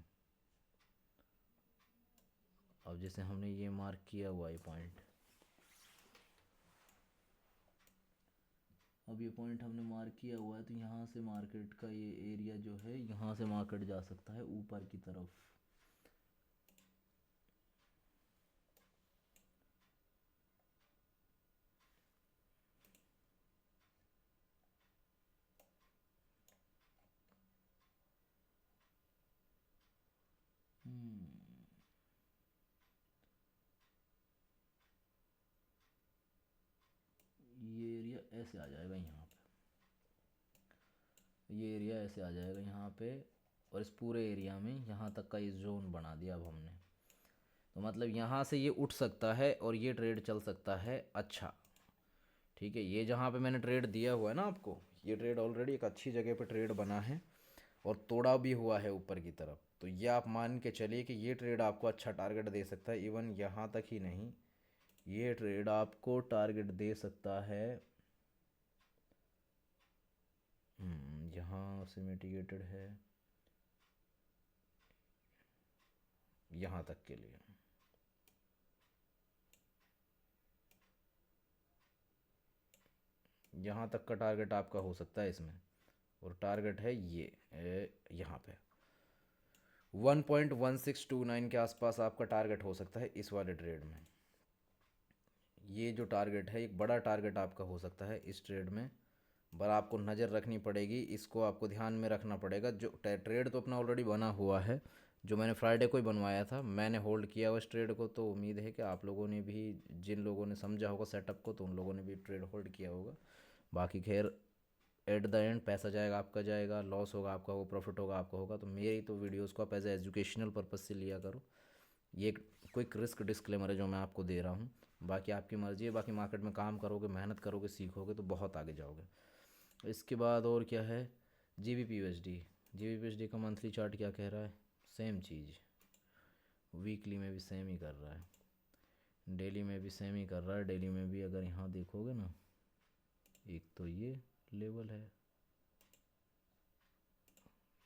अब जैसे हमने ये मार्क किया हुआ ये पॉइंट, अब ये पॉइंट हमने मार्क किया हुआ है, तो यहाँ से मार्केट का ये एरिया जो है, यहाँ से मार्केट जा सकता है ऊपर की तरफ। ये एरिया ऐसे आ जाएगा यहाँ पे, ये एरिया ऐसे आ जाएगा यहाँ पे, और इस पूरे एरिया में यहाँ तक का ये जोन बना दिया अब हमने, तो मतलब यहाँ से ये उठ सकता है और ये ट्रेड चल सकता है अच्छा, ठीक है। ये जहाँ पे मैंने ट्रेड दिया हुआ है ना आपको, ये ट्रेड ऑलरेडी एक अच्छी जगह पे ट्रेड बना है और तोड़ा भी हुआ है ऊपर की तरफ, तो ये आप मान के चलिए कि ये ट्रेड आपको अच्छा टारगेट दे सकता है, इवन यहाँ तक ही नहीं, ये ट्रेड आपको टारगेट दे सकता है यहाँ से मिटिगेटेड है यहाँ तक के लिए, यहाँ तक का टारगेट आपका हो सकता है इसमें, और टारगेट है ये यहाँ पे 1.1629 के आसपास आपका टारगेट हो सकता है इस वाले ट्रेड में। ये जो टारगेट है एक बड़ा टारगेट आपका हो सकता है इस ट्रेड में, पर आपको नज़र रखनी पड़ेगी, इसको आपको ध्यान में रखना पड़ेगा। जो ट्रेड तो अपना ऑलरेडी बना हुआ है, जो मैंने फ्राइडे को ही बनवाया था, मैंने होल्ड किया हुआ इस ट्रेड को, तो उम्मीद है कि आप लोगों ने भी, जिन लोगों ने समझा होगा सेटअप को, तो उन लोगों ने भी ट्रेड होल्ड किया होगा। बाकी खैर एट द एंड पैसा जाएगा आपका, जाएगा, लॉस होगा आपका, वो प्रॉफिट होगा आपका होगा, तो मेरी तो वीडियोज़ को आप एज ए एजुकेशनल पर्पज़ से लिया करो। ये एक क्विक रिस्क डिस्क्लेमर है जो मैं आपको दे रहा हूँ, बाकी आपकी मर्ज़ी है, बाकी मार्केट में काम करोगे, मेहनत करोगे, सीखोगे तो बहुत आगे जाओगे। इसके बाद और क्या है, G B P S D का मंथली चार्ट क्या कह रहा है, सेम चीज़, वीकली में भी सेम ही कर रहा है, डेली में भी सेम ही कर रहा है। डेली में भी अगर यहाँ देखोगे ना, एक तो ये लेवल है,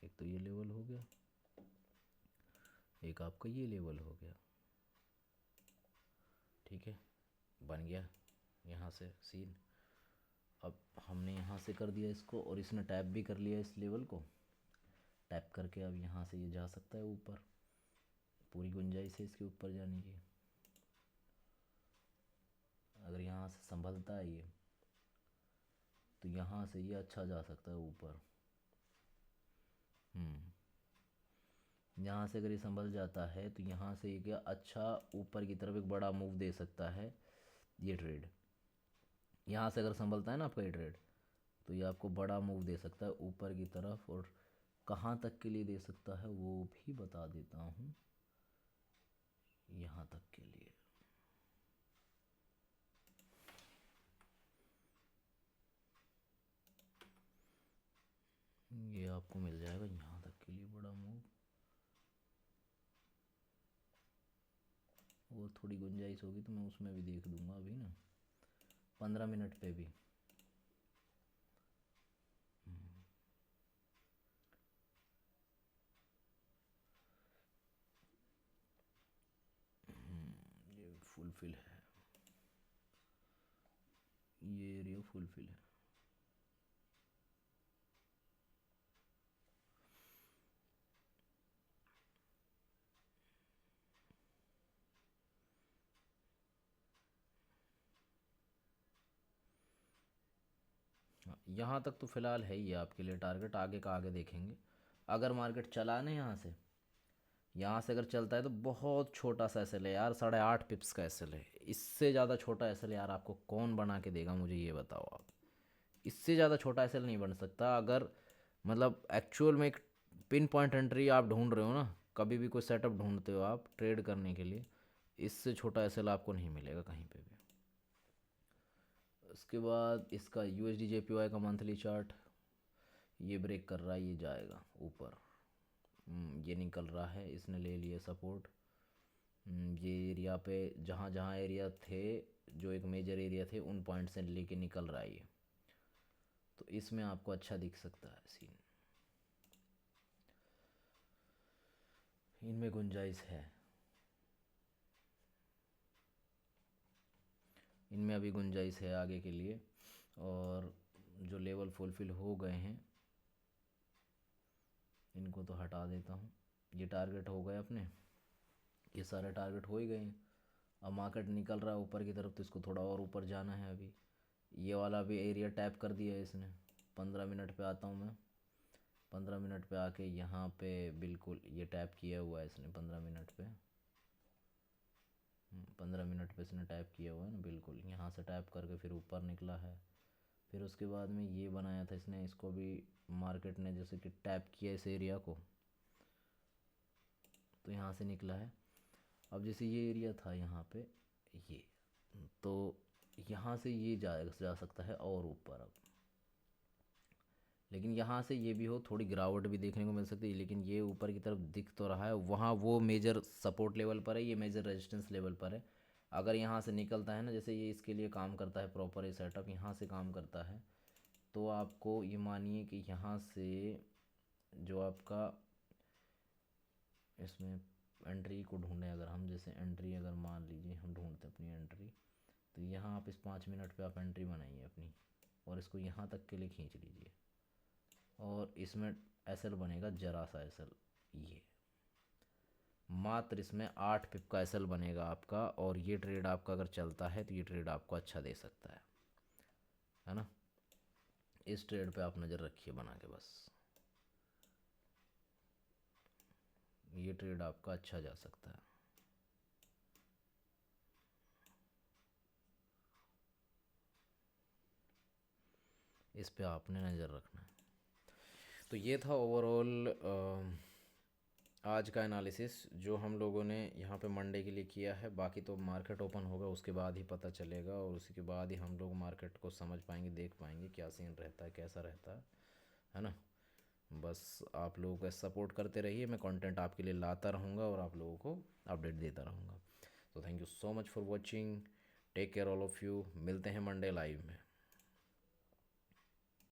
एक तो ये लेवल हो गया, एक आपका ये लेवल हो गया, ठीक है, बन गया यहाँ से सीन। अब हमने यहाँ से कर दिया इसको, और इसने टैप भी कर लिया इस लेवल को, टैप करके अब यहाँ से ये जा सकता है ऊपर, पूरी गुंजाइश है इसके ऊपर जाने की। अगर यहाँ से संभलता है ये, तो यहाँ से ये अच्छा जा सकता है ऊपर। यहाँ से अगर ये संभल जाता है तो यहाँ से ये क्या अच्छा ऊपर की तरफ एक बड़ा मूव दे सकता है ये ट्रेड। यहाँ से अगर संभलता है ना आपका ये ट्रेड, तो ये आपको बड़ा मूव दे सकता है ऊपर की तरफ, और कहाँ तक के लिए दे सकता है वो भी बता देता हूँ, यहाँ तक के लिए। ये आपको मिल जाएगा यहाँ तक के लिए बड़ा मूव, और थोड़ी गुंजाइश होगी तो मैं उसमें भी देख दूंगा अभी ना, 15 मिनट पे भी। ये फुलफिल है, ये एरिया फुलफिल है। यहाँ तक तो फ़िलहाल है ही आपके लिए टारगेट, आगे का आगे देखेंगे। अगर मार्केट चला ना यहाँ से अगर चलता है तो बहुत छोटा सा एस एल है यार, 8.5 पिप्स का एस एल है। इससे ज़्यादा छोटा एस एल यार आपको कौन बना के देगा, मुझे ये बताओ आप। इससे ज़्यादा छोटा एस एल नहीं बन सकता। अगर मतलब एक्चुअल में एक पिन पॉइंट एंट्री आप ढूंढ रहे हो ना, कभी भी कोई सेटअप ढूंढते हो आप ट्रेड करने के लिए, इससे छोटा एस एल आपको नहीं मिलेगा कहीं पे भी। उसके बाद इसका USD JPY का मंथली चार्ट, ये ब्रेक कर रहा है, ये जाएगा ऊपर। ये निकल रहा है, इसने ले लिया सपोर्ट। ये एरिया पे जहाँ जहाँ एरिया थे, जो एक मेजर एरिया थे, उन पॉइंट से लेके निकल रहा है ये, तो इसमें आपको अच्छा दिख सकता है सीन। इनमें गुंजाइश है, इनमें अभी गुंजाइश है आगे के लिए। और जो लेवल फुलफिल हो गए हैं इनको तो हटा देता हूँ। ये टारगेट हो गए अपने, ये सारे टारगेट हो ही गए हैं। अब मार्केट निकल रहा है ऊपर की तरफ, तो इसको थोड़ा और ऊपर जाना है अभी। ये वाला भी एरिया टैप कर दिया है इसने। 15 मिनट पे आता हूँ मैं, 15 मिनट पे आके यहाँ पे बिल्कुल ये टैप किया हुआ है इसने 15 मिनट पे। 15 मिनट पे इसने टैप किया हुआ है ना, बिल्कुल यहाँ से टैप करके फिर ऊपर निकला है। फिर उसके बाद में ये बनाया था इसने, इसको भी मार्केट ने जैसे कि टैप किया इस एरिया को, तो यहाँ से निकला है। अब जैसे ये एरिया था यहाँ पे ये, तो यहाँ से ये जा सकता है और ऊपर अब। लेकिन यहाँ से ये भी हो, थोड़ी गिरावट भी देखने को मिल सकती है, लेकिन ये ऊपर की तरफ दिख तो रहा है। वहाँ वो मेजर सपोर्ट लेवल पर है, ये मेजर रेजिस्टेंस लेवल पर है। अगर यहाँ से निकलता है ना, जैसे ये इसके लिए काम करता है प्रॉपर, ये सेटअप यहाँ से काम करता है, तो आपको ये मानिए कि यहाँ से जो आपका इसमें एंट्री को ढूंढें, अगर हम जैसे एंट्री अगर मान लीजिए हम ढूंढते अपनी एंट्री, तो यहाँ आप इस 5 मिनट पे आप एंट्री बनाइए अपनी, और इसको यहाँ तक के लिए खींच लीजिए, और इसमें एसएल बनेगा जरा सा एसएल, ये मात्र इसमें 8 पिप का एसएल बनेगा आपका। और ये ट्रेड आपका अगर चलता है तो ये ट्रेड आपको अच्छा दे सकता है ना। इस ट्रेड पे आप नज़र रखिए बना के बस, ये ट्रेड आपका अच्छा जा सकता है। इस पे आपने नज़र रखना है। तो ये था ओवरऑल आज का एनालिसिस जो हम लोगों ने यहाँ पे मंडे के लिए किया है। बाकी तो मार्केट ओपन होगा उसके बाद ही पता चलेगा, और उसके बाद ही हम लोग मार्केट को समझ पाएंगे, देख पाएंगे क्या सीन रहता है, कैसा रहता है ना। बस आप लोगों को सपोर्ट करते रहिए, मैं कंटेंट आपके लिए लाता रहूँगा और आप लोगों को अपडेट देता रहूँगा। तो thank you so much for watching, take care all of you, मिलते हैं मंडे लाइव में।